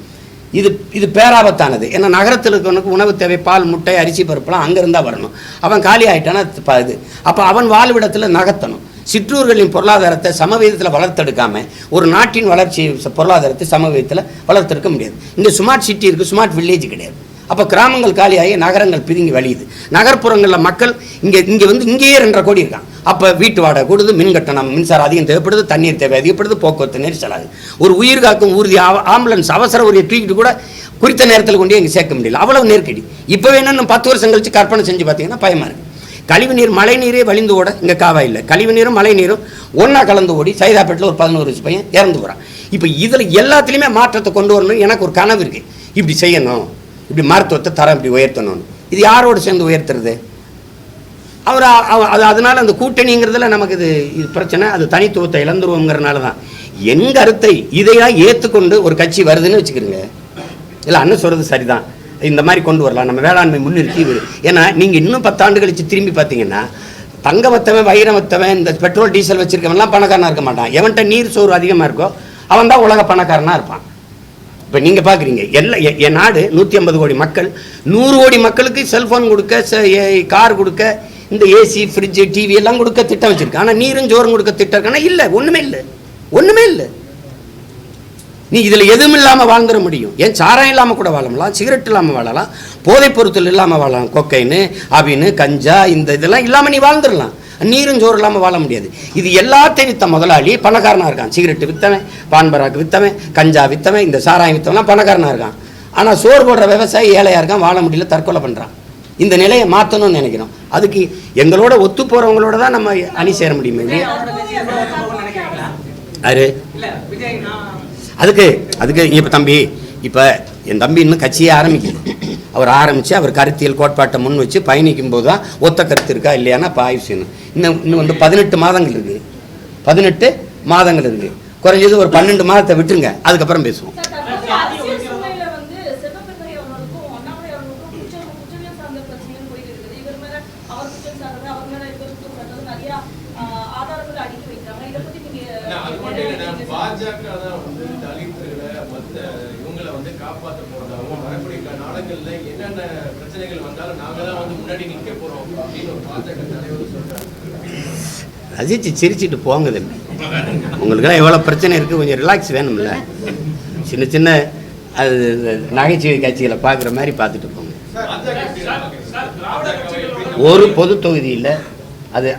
A: இது பேராபத்தானது. ஏன்னா நகரத்தில் இருக்கவனுக்கு உணவு தேவை, பால், முட்டை, அரிசி, பருப்புலாம் அங்கேருந்தான் வரணும். அவன் காலி ஆகிட்டானா இது. அப்போ அவன் வாழ்விடத்தில் நகர்த்தணும். சிற்றூர்களின் பொருளாதாரத்தை சமவீதத்தில் வளர்த்தெடுக்காமல் ஒரு நாட்டின் வளர்ச்சி பொருளாதாரத்தை சமவீதத்தில் வளர்த்தெடுக்க முடியாது. இங்கே ஸ்மார்ட் சிட்டி இருக்குது, ஸ்மார்ட் வில்லேஜ் கிடையாது. அப்போ கிராமங்கள் காலியாகி நகரங்கள் பிதுங்கி வழியுது. நகர்ப்புறங்களில் மக்கள் இங்கேயே 2.5 கோடி இருக்காங்க. அப்போ வீட்டு வாடகை கூடுது, மின் கட்டணம், மின்சாரம் அதிகம் தேவைப்படுது, தண்ணீர் தேவை அதிகப்படுது, போக்குவரத்து நெரிசலாகுது. ஒரு உயிர் காக்கும் ஊர்தி ஆம்புலன்ஸ் அவசர ஒரு தூக்கிட்டு கூட குறித்த நேரத்தில் கொண்டு இங்கே சேர்க்க முடியல, அவ்வளவு நெருக்கடி. இப்போ வேணும் 10 வருஷம் கழிச்சு கற்பனை செஞ்சு பார்த்தீங்கன்னா பயமாக இருக்குது. கழிவு நீர், மழை நீரே வழிந்து ஓட இங்கே காவா இல்லை. கழிவு நீரும் மழை நீரும் ஒன்றா கலந்து ஓடி சைதாப்பேட்டில் ஒரு 11 வயசு பையன் இறந்து போகிறான். இப்போ இதில் எல்லாத்துலேயுமே மாற்றத்தை கொண்டு வரணும். எனக்கு ஒரு கனவு இருக்குது, இப்படி செய்யணும், இப்படி மருத்துவத்தை தரம் இப்படி உயர்த்தணும்னு. இது யாரோடு சேர்ந்து உயர்த்துறது? அதனால அந்த கூட்டணிங்கிறதுல நமக்கு இது பிரச்சனை. அது தனித்துவத்தை இழந்துருவோங்கிறனால தான் என் கருத்தை இதையெல்லாம் ஏற்றுக்கொண்டு ஒரு கட்சி வருதுன்னு வச்சுக்கிறீங்க. இல்லை அண்ணன் சொல்கிறது சரிதான், இந்த மாதிரி கொண்டு வரலாம், நம்ம வேளாண்மை முன்னிறுத்தி. ஏன்னா நீங்கள் இன்னும் 10 ஆண்டு கழிச்சு திரும்பி பார்த்தீங்கன்னா தங்க வத்தவன், வைரம் வத்தவன், இந்த பெட்ரோல் டீசல் வச்சிருக்கவன்லாம் பணக்காரனாக இருக்க மாட்டான். எவன்கிட்ட நீர் சோறு அதிகமாக இருக்கோ அவன் தான் உலக பணக்காரனாக இருப்பான். இப்போ நீங்கள் பார்க்குறீங்க, என் நாடு 150 கோடி மக்கள், 100 கோடி மக்களுக்கு செல்ஃபோன் கொடுக்க, கார் கொடுக்க, இந்த ஏசி, ஃப்ரிட்ஜு, டிவி எல்லாம் கொடுக்க திட்டம் வச்சுருக்கேன். ஆனால் நீரும் ஜோரும் கொடுக்க திட்டம் இருக்கானா? இல்லை, ஒன்றுமே இல்லை. நீ இதில் எதுவும் இல்லாமல் வாழ்ந்துட முடியும். ஏன் சாராயம் இல்லாமல் கூட வாழலாம், சிகரெட் இல்லாமல் வாழலாம், போதைப் பொருட்கள் இல்லாமல் வாழலாம், கொக்கைன்னு, அபின்னு, கஞ்சா, இதெல்லாம் இல்லாமல் நீ வாழ்ந்துடலாம். நீரும் ஜோறு இல்லாமல் வாழ முடியாது. இது எல்லாத்தையும் வித்த முதலாளி பணக்காரனாக இருக்கான். சிகரெட்டு விற்றவன், பான்பராக்கு விற்றவன், கஞ்சா விற்றவன், இந்த சாராயம் விற்றவன்லாம் பணக்காரனாக இருக்கான். ஆனால் சோறு போடுற விவசாயி ஏழையாக இருக்கான், வாழ முடியல, தற்கொலை பண்ணுறான். இந்த நிலையை மாற்றணும்னு நினைக்கிறோம். அதுக்கு எங்களோட ஒத்து போகிறவங்களோட தான் நம்ம அணி சேர முடியுமே இல்லையா? அது அதுக்கு இப்போ தம்பி, இப்போ என் தம்பி இன்னும் கட்சியே ஆரம்பிக்கல. அவர் ஆரம்பித்து அவர் கருத்தியல் கோட்பாட்டை முன் வச்சு பயணிக்கும் போது தான் ஒத்த கருத்து இருக்கா இல்லையானா இப்போ ஆய்வு செய்யணும். இன்னும் வந்து 18 மாதங்கள் இருக்குது. 18 மாதங்கள் இருக்குது. குறைஞ்சது ஒரு 12 மாதத்தை விட்டுருங்க, அதுக்கப்புறம் பேசுவோம்.
G: பாஜக தான் வந்து தலித்துகளை இவங்களை வந்து காப்பாற்ற போறதாகவும் வரக்கூடிய நாடுகள்ல என்னென்ன பிரச்சனைகள் வந்தாலும் நாங்க தான் வந்து முன்னாடி நிற்க போறோம் அப்படின்னு ஒரு பாஜக தலைவர் சொல்றாரு.
A: ரசிச்சு சிரிச்சுட்டு போங்க தம்பி. உங்களுக்கெல்லாம் எவ்வளோ பிரச்சனை இருக்குது, கொஞ்சம் ரிலாக்ஸ் வேணும்ல. சின்ன சின்ன அது நகைச்சுவை காட்சிகளை பார்க்குற மாதிரி பார்த்துட்டு போங்க. ஒரு பொது தொகுதியில் அது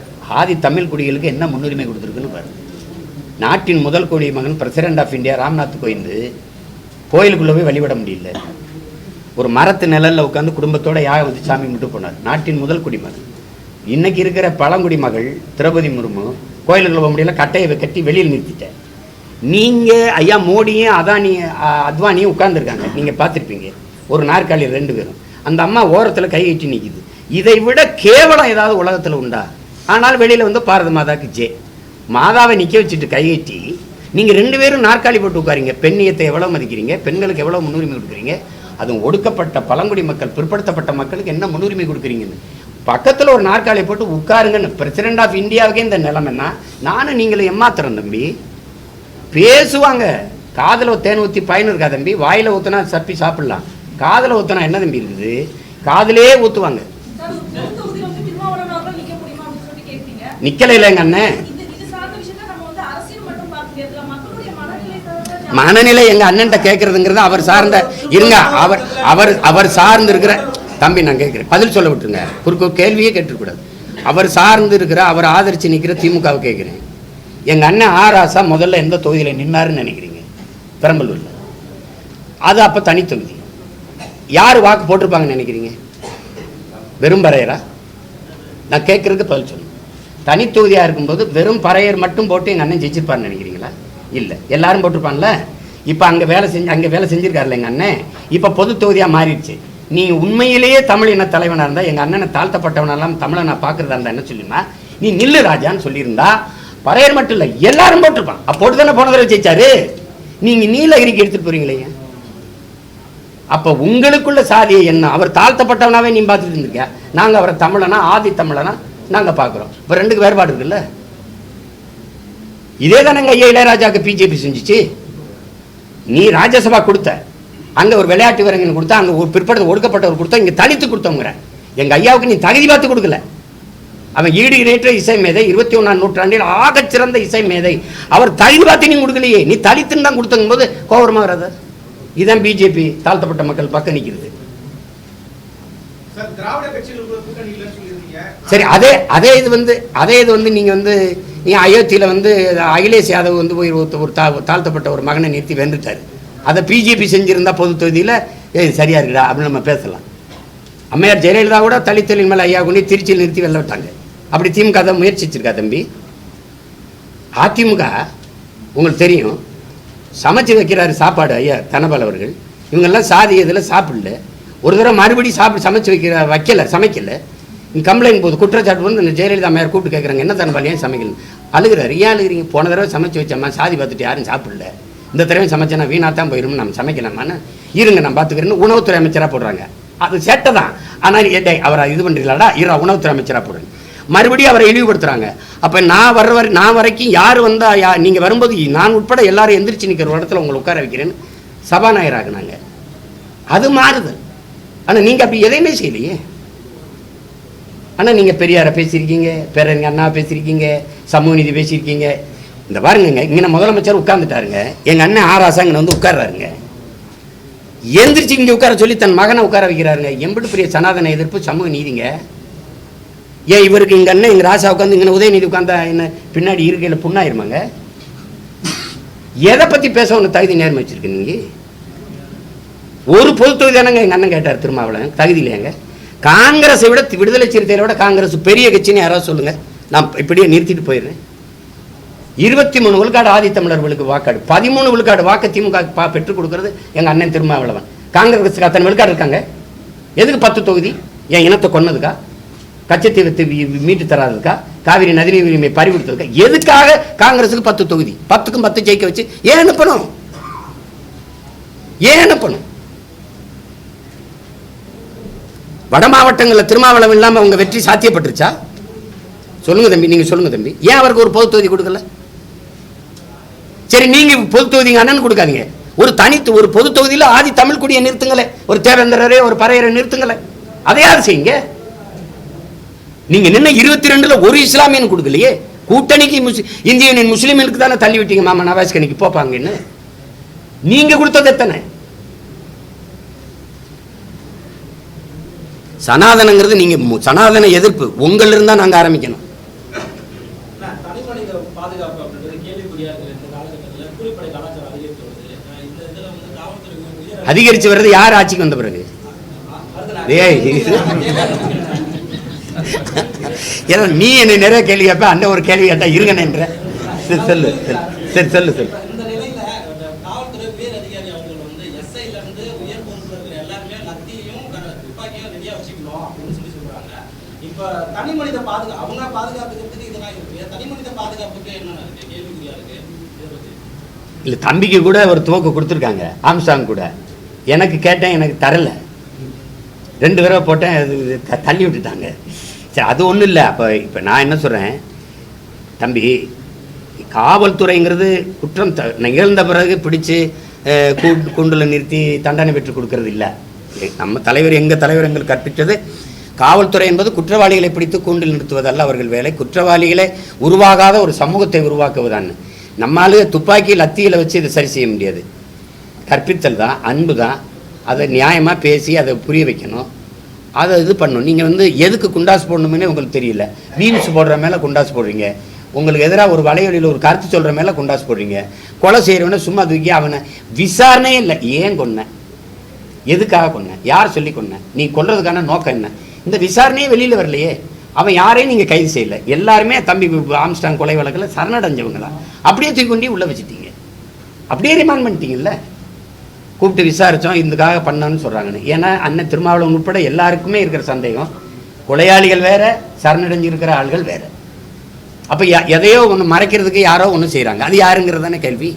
A: ஆதி தமிழ் குடிகளுக்கு என்ன முன்னுரிமை கொடுத்துருக்குன்னு பாருங்க. நாட்டின் முதல் குடி மகன் president of India Ramnath Kovind கோயிலுக்குள்ளே போய் வழிபட முடியல. ஒரு மரத்து நிழலில் உட்காந்து குடும்பத்தோட யாக வந்து சாமி கும்பிட்டு போனார். நாட்டின் முதல் குடிமகன். இன்னைக்கு இருக்கிற பழங்குடி மகள் திரௌபதி முர்மு கோயிலுக்குள்ள போக முடியல, கட்டையை கட்டி வெளியில் நிறுத்திட்டேன். நீங்கள் ஐயா மோடியும் அத்வானியும் உட்கார்ந்துருக்காங்க, நீங்கள் பார்த்துருப்பீங்க. ஒரு நாற்காலியில் 2 பேரும். அந்த அம்மா ஓரத்தில் கை கட்டி நிற்கிது. இதை விட கேவலம் ஏதாவது உலகத்தில் உண்டா? ஆனால் வெளியில் வந்து பாரத மாதாக்கு ஜே. மாதாவை நிற்க வச்சுட்டு கையெட்டி நீங்கள் 2 பேரும் நாற்காலி போட்டு உட்காரிங்க. பெண்ணியத்தை எவ்வளோ மதிக்கிறீங்க, பெண்களுக்கு எவ்வளோ முன்னுரிமை கொடுக்குறீங்க, அதுவும் ஒடுக்கப்பட்ட பழங்குடி மக்கள் பிற்படுத்தப்பட்ட மக்களுக்கு என்ன முன்னுரிமை கொடுக்குறீங்கன்னு. பக்கத்தில் ஒரு நாற்காலியை போட்டு உட்காருங்கன்னு. பிரசிடென்ட் ஆஃப் இந்தியாவுக்கே இந்த நிலைமைன்னா நானும் நீங்களும் ஏமாத்துறோம் தம்பி. பேசுவாங்க, காதில் தேன் ஊற்றி பயன் இருக்கா தம்பி? வாயில் ஊற்றினா சப்பி சாப்பிடலாம், காதில் ஊற்றினா என்ன தம்பி இருக்குது? காதிலே ஊற்றுவாங்க. நிக்கல இல்லை எங்க அண்ணன் மனநிலை எங்க அண்ணன்ட்ட கேட்கறதுங்கிறது அவர் சார்ந்த இருங்க. அவர் சார்ந்து இருக்கிற தம்பி நான் கேட்கிறேன், பதில் சொல்ல விட்டுருங்க. குறுக்கு கேள்வியே கேட்டுக்கூடாது. அவர் சார்ந்து இருக்கிற, அவர் ஆதரிச்சு நிற்கிற திமுகவை கேட்குறேன். எங்கள் அண்ணன் ஆராசா முதல்ல எந்த தொகுதியில் நின்னாருன்னு நினைக்கிறீங்க? பெரம்பலூரில். அது அப்போ தனி தொகுதி. யார் வாக்கு போட்டிருப்பாங்கன்னு நினைக்கிறீங்க? வெறும் பறையரா? நான் கேட்குறதுக்கு பதில் சொல்லணும். தனி தொகுதியாக இருக்கும்போது வெறும் பறையர் மட்டும் போட்டு எங்கள் அண்ணன் ஜெயிச்சிருப்பாருன்னு நினைக்கிறீங்களா? இல்லை, எல்லாரும் போட்டிருப்பான்ல. இப்போ அங்கே வேலை செஞ்சுருக்காருல்ல எங்கள் அண்ணன். இப்போ பொது தொகுதியாக மாறிடுச்சு. நீ உண்மையிலேயே தமிழ் இன தலைவனாக இருந்தால், எங்கள் அண்ணனை தாழ்த்தப்பட்டவனெல்லாம் தமிழை நான் பார்க்குறதா இருந்தால் என்ன சொல்லினா, நீ நில்லு ராஜான்னு சொல்லியிருந்தா பறையர் மட்டும் இல்லை எல்லாரும் போட்டிருப்பான். போட்டு தானே போன தடவை ஜெயிச்சாரு. நீங்கள் நீலகிரிக்கு எடுத்துகிட்டு போகிறீங்களே. அப்போ உங்களுக்குள்ள சாதியை என்ன? அவர் தாழ்த்தப்பட்டவனாவே நீ பார்த்துட்டு இருந்திருக்க. நாங்கள் அவரை தமிழனா ஆதி தமிழனா நாங்கள் பார்க்குறோம். இப்போ 2க்கு வேறுபாடு இருக்குல்ல. இதே தானே ஐயா இளையராஜாவுக்கு பிஜேபி செஞ்சிச்சு. நீ ராஜ்யசபா கொடுத்த, அங்கே ஒரு விளையாட்டு வீரர்கள் கொடுத்தா, அங்கே ஒரு பிற்படுத்த ஒடுக்கப்பட்டவர் கொடுத்தா, இங்கே தலித்து கொடுத்தவங்கிற. எங்கள் ஐயாவுக்கு நீ தகுதி பார்த்து கொடுக்கல. அவன் ஈடு இணைற்ற இசை மேதை, 21ஆம் நூற்றாண்டில் ஆகச்சிறந்த இசை மேதை. அவர் தகுதி பார்த்து நீ கொடுக்கலையே, நீ தலித்துன்னு தான் கொடுத்தங்கும் போது கோபுரமாக வராது. இதுதான் பிஜேபி தாழ்த்தப்பட்ட மக்கள் பக்கம் நிற்கிறது. சரி, அதே இது வந்து நீங்க அயோத்தியில் வந்து அகிலேஷ் யாதவ் வந்து போய் ஒரு தாழ்த்தப்பட்ட ஒரு மகனை நிறுத்தி வென்றுட்டாரு. அதை பிஜேபி செஞ்சிருந்தா பொது தொகுதியில் சரியா இருக்குடா அப்படின்னு நம்ம பேசலாம். அம்மையார் ஜெயலலிதா கூட தலித்தலின் மேலே ஐயா கொண்டு திருச்சியில் நிறுத்தி வெல்ல விட்டாங்க. அப்படி திமுக தான் முயற்சிச்சிருக்கா தம்பி? அதிமுக உங்களுக்கு தெரியும், சமைச்சு வைக்கிறாரு சாப்பாடு ஐயா தனபால் அவர்கள். இவங்கெல்லாம் சாதி இதில் சாப்பிடல. ஒரு தடவை மறுபடியும் சமைச்சு சமைக்கல. கம்ப்ளைண்ட் போது குற்றச்சாட்டு வந்து இந்த ஜெயலலிதா அம்மையார் கூப்பிட்டு கேட்குறாங்க, என்ன தனபால் ஏன் சமைக்கல? அழுகிறாரு. ஏன் அழுகிறீங்க? போன தடவை சமைச்சு வச்சம்மா, சாதி பார்த்துட்டு யாரும் சாப்பிடல. இந்த தடவை சமைச்சேன்னா வீணாத்தான் போயிடும், நம்ம சமைக்கலாமான்னு. இருங்க நான் பார்த்துக்கிறேன்னு உணவுத்துறை அமைச்சராக போடுறாங்க. அது சேட்டை தான். ஆனால் அவரை இது பண்ணுறீங்களாடா, உணவுத்துறை அமைச்சராக போடுறேன். மறுபடியும் அவரை இழிவுபடுத்துகிறாங்க. அப்போ நான் வரைக்கும் யார் வந்தால் நீங்கள் வரும்போது நான் உட்பட எல்லாரும் எந்திரிச்சு நிற்கிற ஒரு இடத்துல உங்களை உட்கார வைக்கிறேன்னு சபாநாயகராகினாங்க. அது மாறுதல். ஆனால் நீங்கள் அப்படி எதையுமே செய்யலையே. ஆனால் நீங்கள் பெரியாரை பேசியிருக்கீங்க, பேரறிஞர் அண்ணா பேசியிருக்கீங்க, சமூக நீதி பேசியிருக்கீங்க. இந்த பாருங்க, இங்கே முதலமைச்சர் உட்கார்ந்துட்டாருங்க, எங்கள் அண்ணன் ஆராசா இங்கே வந்து உட்கார்றாருங்க. எந்திரிச்சு இங்கே உட்கார சொல்லி தன் மகனை உட்கார வைக்கிறாருங்க. எம்பிட்டு பெரிய சனாதன எதிர்ப்பு, சமூக நீதிங்க. ஏன் இவருக்கு எங்கள் அண்ணன் எங்கள் ராசா உட்காந்து இங்கே உதயநிதி உட்காந்தா என்ன பின்னாடி இருக்கையில் புண்ணாயிருமாங்க? எதை பற்றி பேச ஒன்று தகுதி நேர்மை வச்சிருக்கு? நீங்கள் ஒரு பொது தொகுதி தானங்க எங்கள் அண்ணன் கேட்டார் திருமாவளவன், தகுதி இல்லையாங்க? காங்கிரஸை விட விடுதலை சிறுத்தைகளை விட காங்கிரஸ் பெரிய கட்சின்னு யாராவது சொல்லுங்க. நான் இப்படியே நிறுத்திட்டு போயிடுறேன். 23 விழுக்காடு ஆதித்தமிழர்களுக்கு வாக்காடு, 13 விழுக்காடு வாக்கு திமுக பெற்றுக் கொடுக்கறது எங்க அண்ணன் திருமாவளவன். காங்கிரஸுக்கு அத்தனை விழுக்காடு இருக்காங்க. எதுக்கு 10 தொகுதி? என் இனத்தை கொன்னதுக்கா? கச்சத்தீவத்தை மீட்டு தராதுக்கா? காவிரி நதிநீர் உரிமை பறிகொடுத்ததுக்கா? எதுக்காக காங்கிரஸுக்கு 10 தொகுதி? 10க்கும் 10 ஜெயிக்க வச்சு ஏன் அனுப்பணும்? ஏன் அனுப்பணும்? வட மாவட்டங்களில் திருமாவளவன் இல்லாம அவங்க வெற்றி சாத்தியப்பட்டுருச்சா? சொல்லுங்க தம்பி, நீங்க சொல்லுங்க தம்பி. ஏன் அவருக்கு ஒரு பொது தொகுதி கொடுக்கல? சரி, நீங்க பொது தொகுதி அண்ணன் கொடுக்காதீங்க. ஒரு பொது தொகுதியில் ஆதி தமிழ் குடியை நிறுத்துங்களே, ஒரு தேவேந்திரரே ஒரு பறையரை நிறுத்துங்களே, அதையாவது செய்யுங்க. நீங்க நின்ன 22ல ஒரு இஸ்லாமியன் கொடுக்கலையே. கூட்டணிக்கு இந்திய யூனியன் முஸ்லீம்களுக்கு தானே தள்ளி விட்டீங்க. மாமா நவாஸ் கனிக்கு போப்பாங்கன்னு நீங்க கொடுத்தது எத்தனை? சனாதனங்கிறது நீங்க சனாதன எதிர்ப்பு உங்கள இருந்தா நாங்க ஆரம்பிக்கணும்.
F: தனிமனித பாதுகாப்பு அப்படின்றது கேள்விக்குறியா இருக்கு. இந்த காலகட்டத்தில் கூலிப்படை கலாச்சாரம் அதிகரித்து வருது. இந்த இதுல வந்து காவல்துறை
A: அதிகரிச்சு வருது யார் ஆட்சிக்கு வந்த பிறகு? ஏன்னா நீ என்னை நிறைய கேள்வி கேட்ப, அந்த ஒரு கேள்வி கேட்டா இருங்கன்ற. சொல்லு சரி சொல்லு சொல்லு.
F: இந்த நிலையில காவல்துறை உயர் அதிகாரி அவர்கள் வந்து எஸ்ஐல இருந்து உயர் பொறுப்புல இருக்கிற எல்லாருமே லத்தியையும் துப்பாக்கியும் ரெடியா வச்சுக்கணும் அப்படின்னு சொல்றாங்க. இப்ப தனி மனித பாதுகாப்பு அவங்க பாதுகாப்புக்கு இதெல்லாம் இருக்கு. தனி மனித பாதுகாப்புக்கு என்ன இருக்கு? கேள்விக்குறியா இருக்கு.
A: இல்ல தம்பிக்கு கூட ஒரு துவக்கு கொடுத்துருக்காங்க, ஆம்சாங் கூட. எனக்கு கேட்டேன், எனக்கு தரல. 2 தடவை போட்டேன், அது தள்ளி விட்டுட்டாங்க. சரி, அது ஒன்றும் இல்லை. இப்போ நான் என்ன சொல்கிறேன் தம்பி, காவல்துறைங்கிறது குற்றம் நிகழ்ந்த பிறகு பிடிச்சி கூண்டில் நிறுத்தி தண்டனை பெற்று கொடுக்கறது இல்லை. நம்ம தலைவர் எங்கள் தலைவர் எங்களுக்கு கற்பித்தது, காவல்துறை என்பது குற்றவாளிகளை பிடித்து கூண்டில் நிறுத்துவதல்ல அவர்கள் வேலை, குற்றவாளிகளை உருவாகாத ஒரு சமூகத்தை உருவாக்குவதான்னு. நம்மளால துப்பாக்கி லத்தியில் வச்சு இதை சரி செய்ய முடியாது. கற்பித்தல் தான், அன்பு தான். அதை நியாயமாக பேசி அதை புரிய வைக்கணும், அதை இது பண்ணணும். நீங்கள் வந்து எதுக்கு குண்டாஸ் போடணும்னே உங்களுக்கு தெரியல. மீம்ஸ் போடுற மேலே குண்டாஸ் போடுறீங்க, உங்களுக்கு எதிராக ஒரு வலைவலியில் ஒரு கருத்து சொல்கிற மேலே குண்டாஸ் போடுறீங்க. கொலை செய்கிறவனை சும்மா தூக்கி அவனை விசாரணையே இல்லை. ஏன் கொன்ன? எதுக்காக கொன்ன? யார் சொல்லி கொன்ன? நீ கொல்றதுக்கான நோக்கம் என்ன? இந்த விசாரணையே வெளியில் வரலையே. அவன் யாரையும் நீங்கள் கைது செய்யலை. எல்லாருமே தம்பி ஆம்ஸ்டாங் கொலை வழக்கில் சரணடைஞ்சவங்களா அப்படியே தூக்கி கொண்டு உள்ளே வச்சுட்டீங்க, அப்படியே ரிமாண்ட் பண்ணிட்டீங்கல்ல. கூப்பிட்டு விசாரித்தோம், இதுக்காக பண்ணோன்னு சொல்கிறாங்கன்னு. ஏன்னா அண்ணன் திருமாவளவன் உட்பட எல்லாருக்குமே இருக்கிற சந்தேகம், கொலையாளிகள் வேற, சரணடைஞ்சிருக்கிற ஆள்கள் வேற. அப்போ எதையோ ஒன்று மறைக்கிறதுக்கு யாரோ ஒன்று செய்கிறாங்க. அது யாருங்கிறது தானே கேள்வி.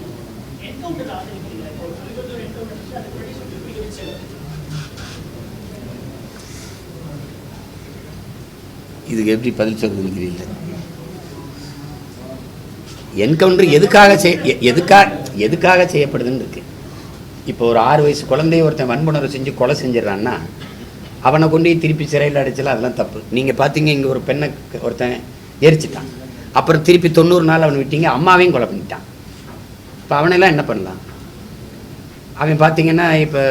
A: இதுக்கு எப்படி பதில் சொல்றதுன்னு தெரியல. என்கவுண்டர் எதுக்காக செய்யப்படுதுன்னு இருக்கு. இப்போ ஒரு 6 வயசு குழந்தைய ஒருத்தன் வன்புணர்வு செஞ்சு கொலை செஞ்சிடறான்னா அவனை கொண்டு திருப்பி சிறையில் அடைச்சலாம், அதெல்லாம் தப்பு. நீங்கள் பார்த்தீங்க, இங்கே ஒரு பெண்ணை ஒருத்தன் எரிச்சிட்டான், அப்புறம் திருப்பி 90 நாள் அவனை விட்டீங்க, அம்மாவையும் கொலை பண்ணிட்டான். இப்போ அவனெல்லாம் என்ன பண்ணலாம்? அவன் பார்த்தீங்கன்னா இப்போ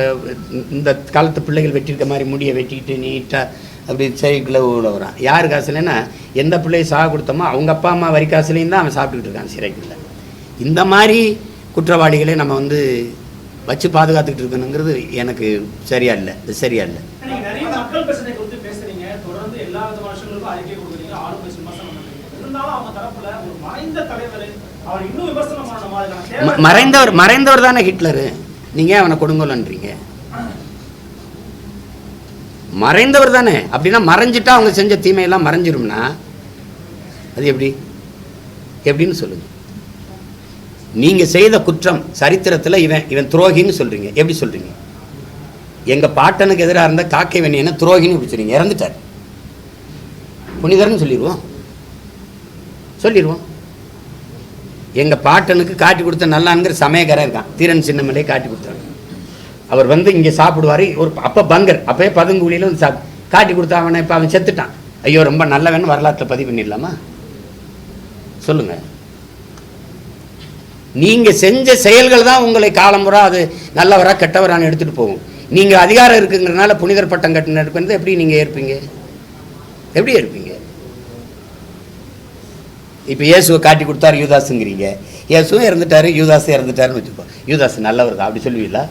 A: இந்த காலத்து பிள்ளைகள் வெட்டியிருக்க மாதிரி முடியை வெட்டிக்கிட்டு நீட்டாக அப்படி சிறைக்குள்ளே உள்ள வரான். யார் காசுலன்னா எந்த பிள்ளையை சாக கொடுத்தோமோ அவங்க அப்பா அம்மா வரி காசுலேயும் தான் அவன் சாப்பிட்டுக்கிட்டு இருக்கான் சிறைக்குள்ளே. இந்த மாதிரி குற்றவாளிகளை நம்ம வந்து வச்சு பாதுகாத்துக்கிட்டு இருக்கணுங்கிறது எனக்கு சரியா இல்லை. இது சரியா இல்லை.
H: நிறைய மக்கள் பிரச்சனை குறித்து பேசுறீங்க, தொடர்ந்து எல்லா விதமான விஷயங்களுக்கும் அறிக்கை கொடுக்குறீங்க, ஆளுமை விமர்சனம் பண்றீங்க. இருந்தாலும் அவங்க தரப்புல ஒரு மறைந்த தலைவர் அவர் இன்னும் விமர்சனம் பண்ண மாதிரி
A: மறைந்தவர் தானே ஹிட்லரு. நீங்க அவனை கொடுங்கோலன்றீங்க. மறைந்தவர் தானே. அப்படின்னா மறைஞ்சிட்டா அவங்க செஞ்ச தீமையெல்லாம் மறைஞ்சிரும்னா அது எப்படின்னு சொல்லுங்க. நீங்க செய்த குற்றம் சரித்திரத்தில் இவன் துரோகின்னு சொல்றீங்க. எப்படி சொல்றீங்க? எங்க பாட்டனுக்கு எதிராக இருந்த காக்கை வெண்ணியனை துரோகின்னு எப்படி சொல்றீங்க? இறந்துட்டார், புனிதர்னு சொல்லிடுவோம். எங்க பாட்டனுக்கு காட்டி கொடுத்த நல்லான்கிற சமயக்காரன் இருக்கான், தீரன் சின்னமலையை காட்டி கொடுத்தாங்க. அவர் வந்து இங்கே சாப்பிடுவார். ஒரு அப்போ பங்கர், அப்போயே பதுங்குழியில் வந்து காட்டி கொடுத்தா அவனை. இப்போ அவன் செத்துட்டான். ஐயோ ரொம்ப நல்லவன் வரலாற்றில் பதிவு பண்ணிடலாமா? சொல்லுங்க. நீங்க செஞ்ச செயல்கள் தான் உங்களை காலமுறை அது நல்லவரா கெட்டவரான்னு எடுத்துட்டு போகும். நீங்க அதிகாரம் இருக்குங்கிறதுனால புனிதர் பட்டம் கட்டினது எப்படி நீங்க ஏற்பீங்க? எப்படி ஏற்பீங்க? இப்போ இயேசுவை காட்டி கொடுத்தாரு யூதாஸுங்கிறீங்க. இயேசுவும் இறந்துட்டாரு, யூதாஸும் இறந்துட்டாருன்னு வச்சுப்போம். யூதாஸ் நல்லவர் தான் அப்படி சொல்லுவீங்களா?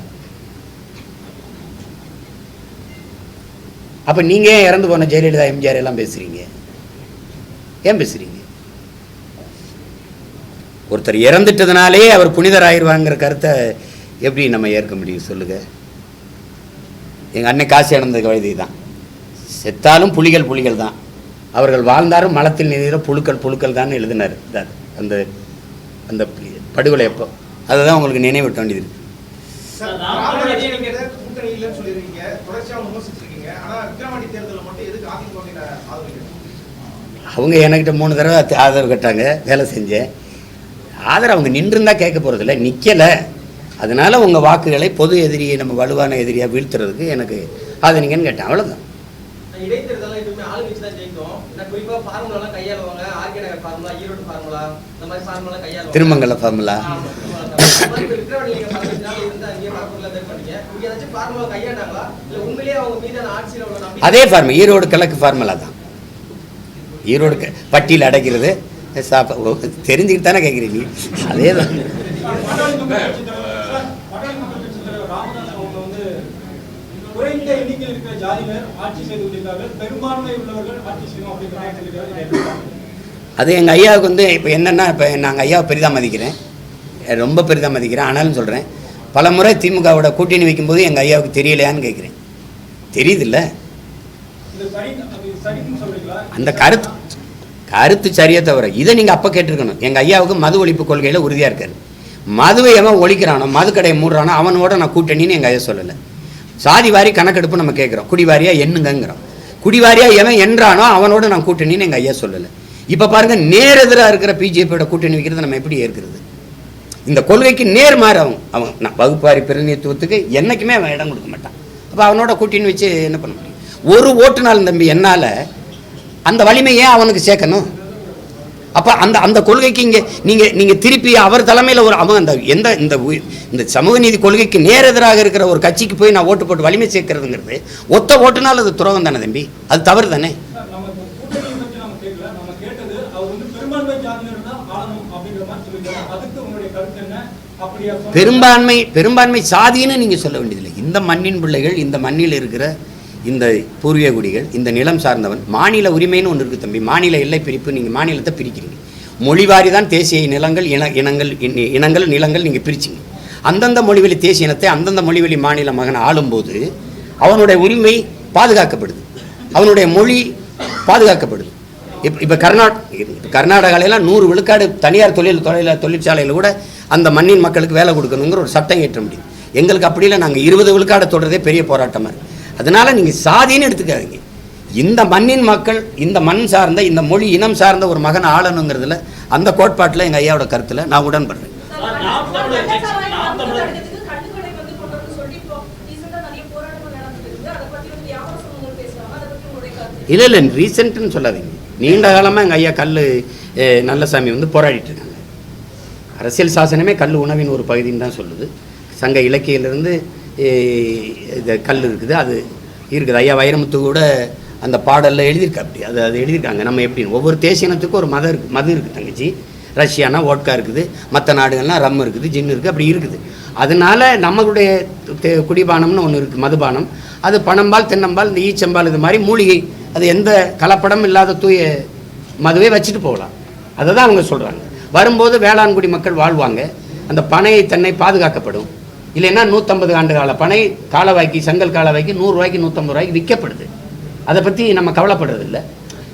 A: அப்போ நீங்கள் ஏன் இறந்து போன ஜெயலலிதா எம்ஜிஆர் எல்லாம் பேசுகிறீங்க? ஏன் பேசுகிறீங்க? ஒருத்தர் இறந்துட்டதுனாலே அவர் புனிதர் ஆயிடுவாங்கிற கருத்தை எப்படி நம்ம ஏற்க முடியும் சொல்லுங்கள்? எங்கள் அன்னை காசி ஆனந்த கவிதை தான், செத்தாலும் புலிகள் புலிகள் தான், அவர்கள் வாழ்ந்தாரும் மலத்தில் நீர புழுக்கள் தான் எழுதினார். அந்த அந்த படுகொலை எப்போ அதை தான் உங்களுக்கு நினைவூட்ட வேண்டியது இருக்குது.
D: கூட்டணி இல்லைன்னு சொல்லிருக்கீங்க, தொடர்ச்சியாக விமர்சிச்சிருக்கீங்க. ஆனால் விக்கிரவாண்டி தேர்தலில் மட்டும் எதுக்கு அதிமுக ஆதரவு?
A: அவங்க என்கிட்ட 3 தடவை ஆதரவு கேட்டாங்க, வேலை செஞ்சேன். ஆதரவு அவங்க நின்றுருந்தா கேட்க போகிறதில்ல, நிற்கலை. அதனால் உங்கள் வாக்குகளை பொது எதிரியை நம்ம வலுவான எதிரியாக வீழ்த்துறதுக்கு எனக்கு ஆதரிங்கன்னு கேட்டேன், அவ்வளோதான்.
C: இடைத்தேர்தலாம் எதுவுமே ஆளுங்கட்சி தான் ஜெயிக்கும். குறிப்பாக ஃபார்முலாலாம் கையாளுவாங்க. ஆர்கே நகர் ஃபார்முலா, ஈரோடு ஃபார்முலா, இந்த மாதிரி ஃபார்முலா கையாளுவாங்க.
A: திருமங்கல ஃபார்முலா அதே ஃபார்முலா, ஈரோடு கிழக்கு ஃபார்முலா தான். ஈரோடு பட்டியல் அடைக்கிறது தெரிஞ்சுக்கிட்டு தானே கேட்குறீங்க, அதே தான்.
H: குறைந்த எண்ணிக்கையில் இருக்கிற ஜாதியினர் ஆட்சி செய்து கொண்டிருக்கிறார்கள், பெரும்பான்மை உள்ளவர்கள் ஆட்சி செய்யணும் அப்படிங்கிற
A: அது எங்கள் ஐயாவுக்கு வந்து இப்போ என்னென்னா, இப்போ நாங்கள் ஐயாவை பெரிதாக மதிக்கிறேன், ரொம்ப பெரிதாக மதிக்கிறேன். ஆனாலும் சொல்கிறேன், பல முறை திமுகவோட கூட்டணி வைக்கும்போது எங்கள் ஐயாவுக்கு தெரியலையான்னு கேட்குறேன். தெரியுதில்ல, அந்த கருத்து சரியே தவிர இதை நீங்கள் அப்போ கேட்டிருக்கணும். எங்கள் ஐயாவுக்கு மது ஒழிப்பு கொள்கையில் உறுதியாக இருக்காரு. மதுவை எவன் ஒழிக்கிறானோ, மது கடையை மூடுறானோ அவனோட நான் கூட்டணின்னு எங்கள் ஐயா சொல்லலை. சாதி வாரி கணக்கெடுப்பு நம்ம கேட்குறோம், குடிவாரியாக எண்ணுங்கிறோம். குடிவாரியாக எவன் என்றானோ அவனோட நான் கூட்டணின்னு எங்கள் ஐயா சொல்லலை. இப்போ பாருங்கள், நேரெதிராக இருக்கிற பிஜேபியோட கூட்டணி வைக்கிறது நம்ம எப்படி ஏற்கிறது? இந்த கொள்கைக்கு நேர்மாறு அவங்க வகுப்பாரி பிரதிநிதித்துவத்துக்கு என்றைக்குமே அவன் இடம் கொடுக்க மாட்டான். அப்போ அவனோட கூட்டணி வச்சு என்ன பண்ண முடியும்? ஒரு ஓட்டுநாள் தம்பி என்னால் அந்த வலிமையே அவனுக்கு சேர்க்கணும். அப்போ அந்த கொள்கைக்கு இங்கே நீங்கள் திருப்பி அவர் தலைமையில் ஒரு அவன் இந்த சமூக நீதி கொள்கைக்கு நேரெதிராக இருக்கிற ஒரு கட்சிக்கு போய் நான் ஓட்டு போட்டு வலிமை சேர்க்கறதுங்கிறது ஒத்த ஓட்டுனால் அது துரோகம் தானே தம்பி, அது தவறு தானே. பெரும்பான்மை சாதின்னு நீங்கள் சொல்ல வேண்டியதில்லை. இந்த மண்ணின் பிள்ளைகள், இந்த மண்ணில் இருக்கிற இந்த பூர்வீக குடிகள், இந்த நிலம் சார்ந்தவன், மாநில உரிமைன்னு ஒன்று இருக்குது தம்பி. மாநில எல்லை பிரிப்பு, நீங்கள் மாநிலத்தை பிரிக்கிறீங்க. மொழிவாரி தான் தேசிய நிலங்கள், இனங்கள் நிலங்கள் நீங்கள் பிரிச்சிங்க. அந்தந்த மொழிவெளி தேசிய இனத்தை அந்தந்த மொழிவெளி மாநில மகன் ஆளும்போது அவனுடைய உரிமை பாதுகாக்கப்படுது, அவனுடைய மொழி பாதுகாக்கப்படுது. இப்போ கர்நாடகாவிலாம் 100 விழுக்காடு தனியார் தொழிற்சாலையில் கூட அந்த மண்ணின் மக்களுக்கு வேலை கொடுக்கணுங்கிற ஒரு சட்டம் ஏற்ற முடியும். எங்களுக்கு அப்படி இல்லை, நாங்கள் 20 விழுக்காடு தொடர்றதே பெரிய போராட்டமாக இருக்குது. அதனால் நீங்கள் சாதின்னு எடுத்துக்காதீங்க. இந்த மண்ணின் மக்கள், இந்த மண் சார்ந்த, இந்த மொழி இனம் சார்ந்த ஒரு மகன் ஆளணுங்கிறதுல, அந்த கோட்பாட்டில் எங்கள் ஐயாவோட கருத்தில் நான் உடன்படுறேன். இல்லை ரீசெண்ட்டுன்னு சொல்லாதீங்க. நீண்ட காலமாக எங்கள் ஐயா நல்லசாமி போராடிட்டு இருக்காங்க. அரசியல் சாசனமே கல் உணவின் ஒரு பகுதின்னு தான் சொல்லுது. சங்க இலக்கியிலிருந்து இது கல் இருக்குது, அது இருக்குது. ஐயா வைரமுத்து கூட அந்த பாடலில் எழுதியிருக்கா. அப்படி அது எழுதியிருக்காங்க. நம்ம எப்படின்னு ஒவ்வொரு தேசியனத்துக்கும் ஒரு மது இருக்குது தங்கச்சி. ரஷ்யானா ஓட்கா இருக்குது, மற்ற நாடுகள்லாம் ரம் இருக்குது, ஜின் இருக்குது, அப்படி இருக்குது. அதனால் நம்மளுடைய குடிபானம்னு ஒன்று இருக்குது, மதுபானம். அது பனம்பால், தென்னம்பால், இந்த ஈச்சம்பால், இது மாதிரி மூலிகை, அது எந்த கலப்படம் இல்லாத தூய மதுவே வச்சுட்டு போகலாம். அதை தான் அவங்க சொல்கிறாங்க. வரும்போது வேளாண்குடி மக்கள் வாழ்வாங்க, அந்த பனை தென்னை பாதுகாக்கப்படும். இல்லைன்னா 150 ஆண்டு கால பனை காலவாய்க்கு, செங்கல் காலவாய்க்கு 100 ரூபாய்க்கு 150 ரூபாய்க்கு விற்கப்படுது. அதை பற்றி நம்ம கவலைப்படுறதில்லை.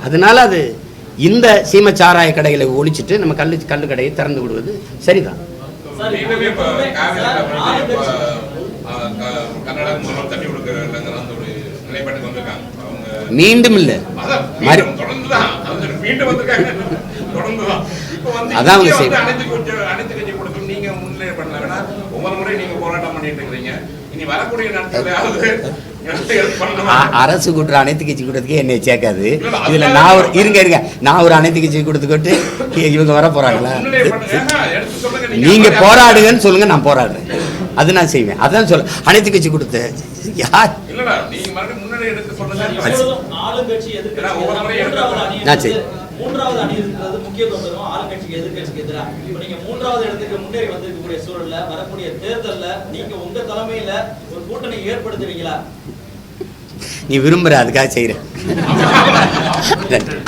A: அதனால அது இந்த சீம சாராய கடைகளை ஒழிச்சிட்டு நம்ம கல்லு கடையை திறந்து விடுவது சரிதான். மீண்டும் இல்லை, அதான் அவங்க செய்வாங்க. அரசு கூட்டுற அனைத்து கட்சி கூட்டத்துக்கே என்னை சேர்க்காது. இதுல நான் ஒரு அனைத்து கட்சி கூட்டத்துக்கிட்டு இவங்க வர போறாங்களா? நீங்க போராடுங்கன்னு சொல்லுங்க, நான் போராடுறேன், அது நான் செய்வேன். அதான் சொல்ல அனைத்து கட்சி கொடுத்த யார் நான் செய்வேன்.
C: மூன்றாவது அணி இருக்கிறது முக்கியத்துவம் தரும் ஆளுங்கட்சிக்கு எதிர்கட்சிக்கு எதிராக. இப்ப நீங்க மூன்றாவது இடத்துக்கு முன்னேறி வந்திருக்கக்கூடிய சூழல்ல வரக்கூடிய தேர்தல்ல நீங்க உங்க தலைமையில ஒரு கூட்டணி ஏற்படுத்துவீங்களா?
A: நீ விரும்புகிற அதுக்காக செய்கிறேன். நன்றி.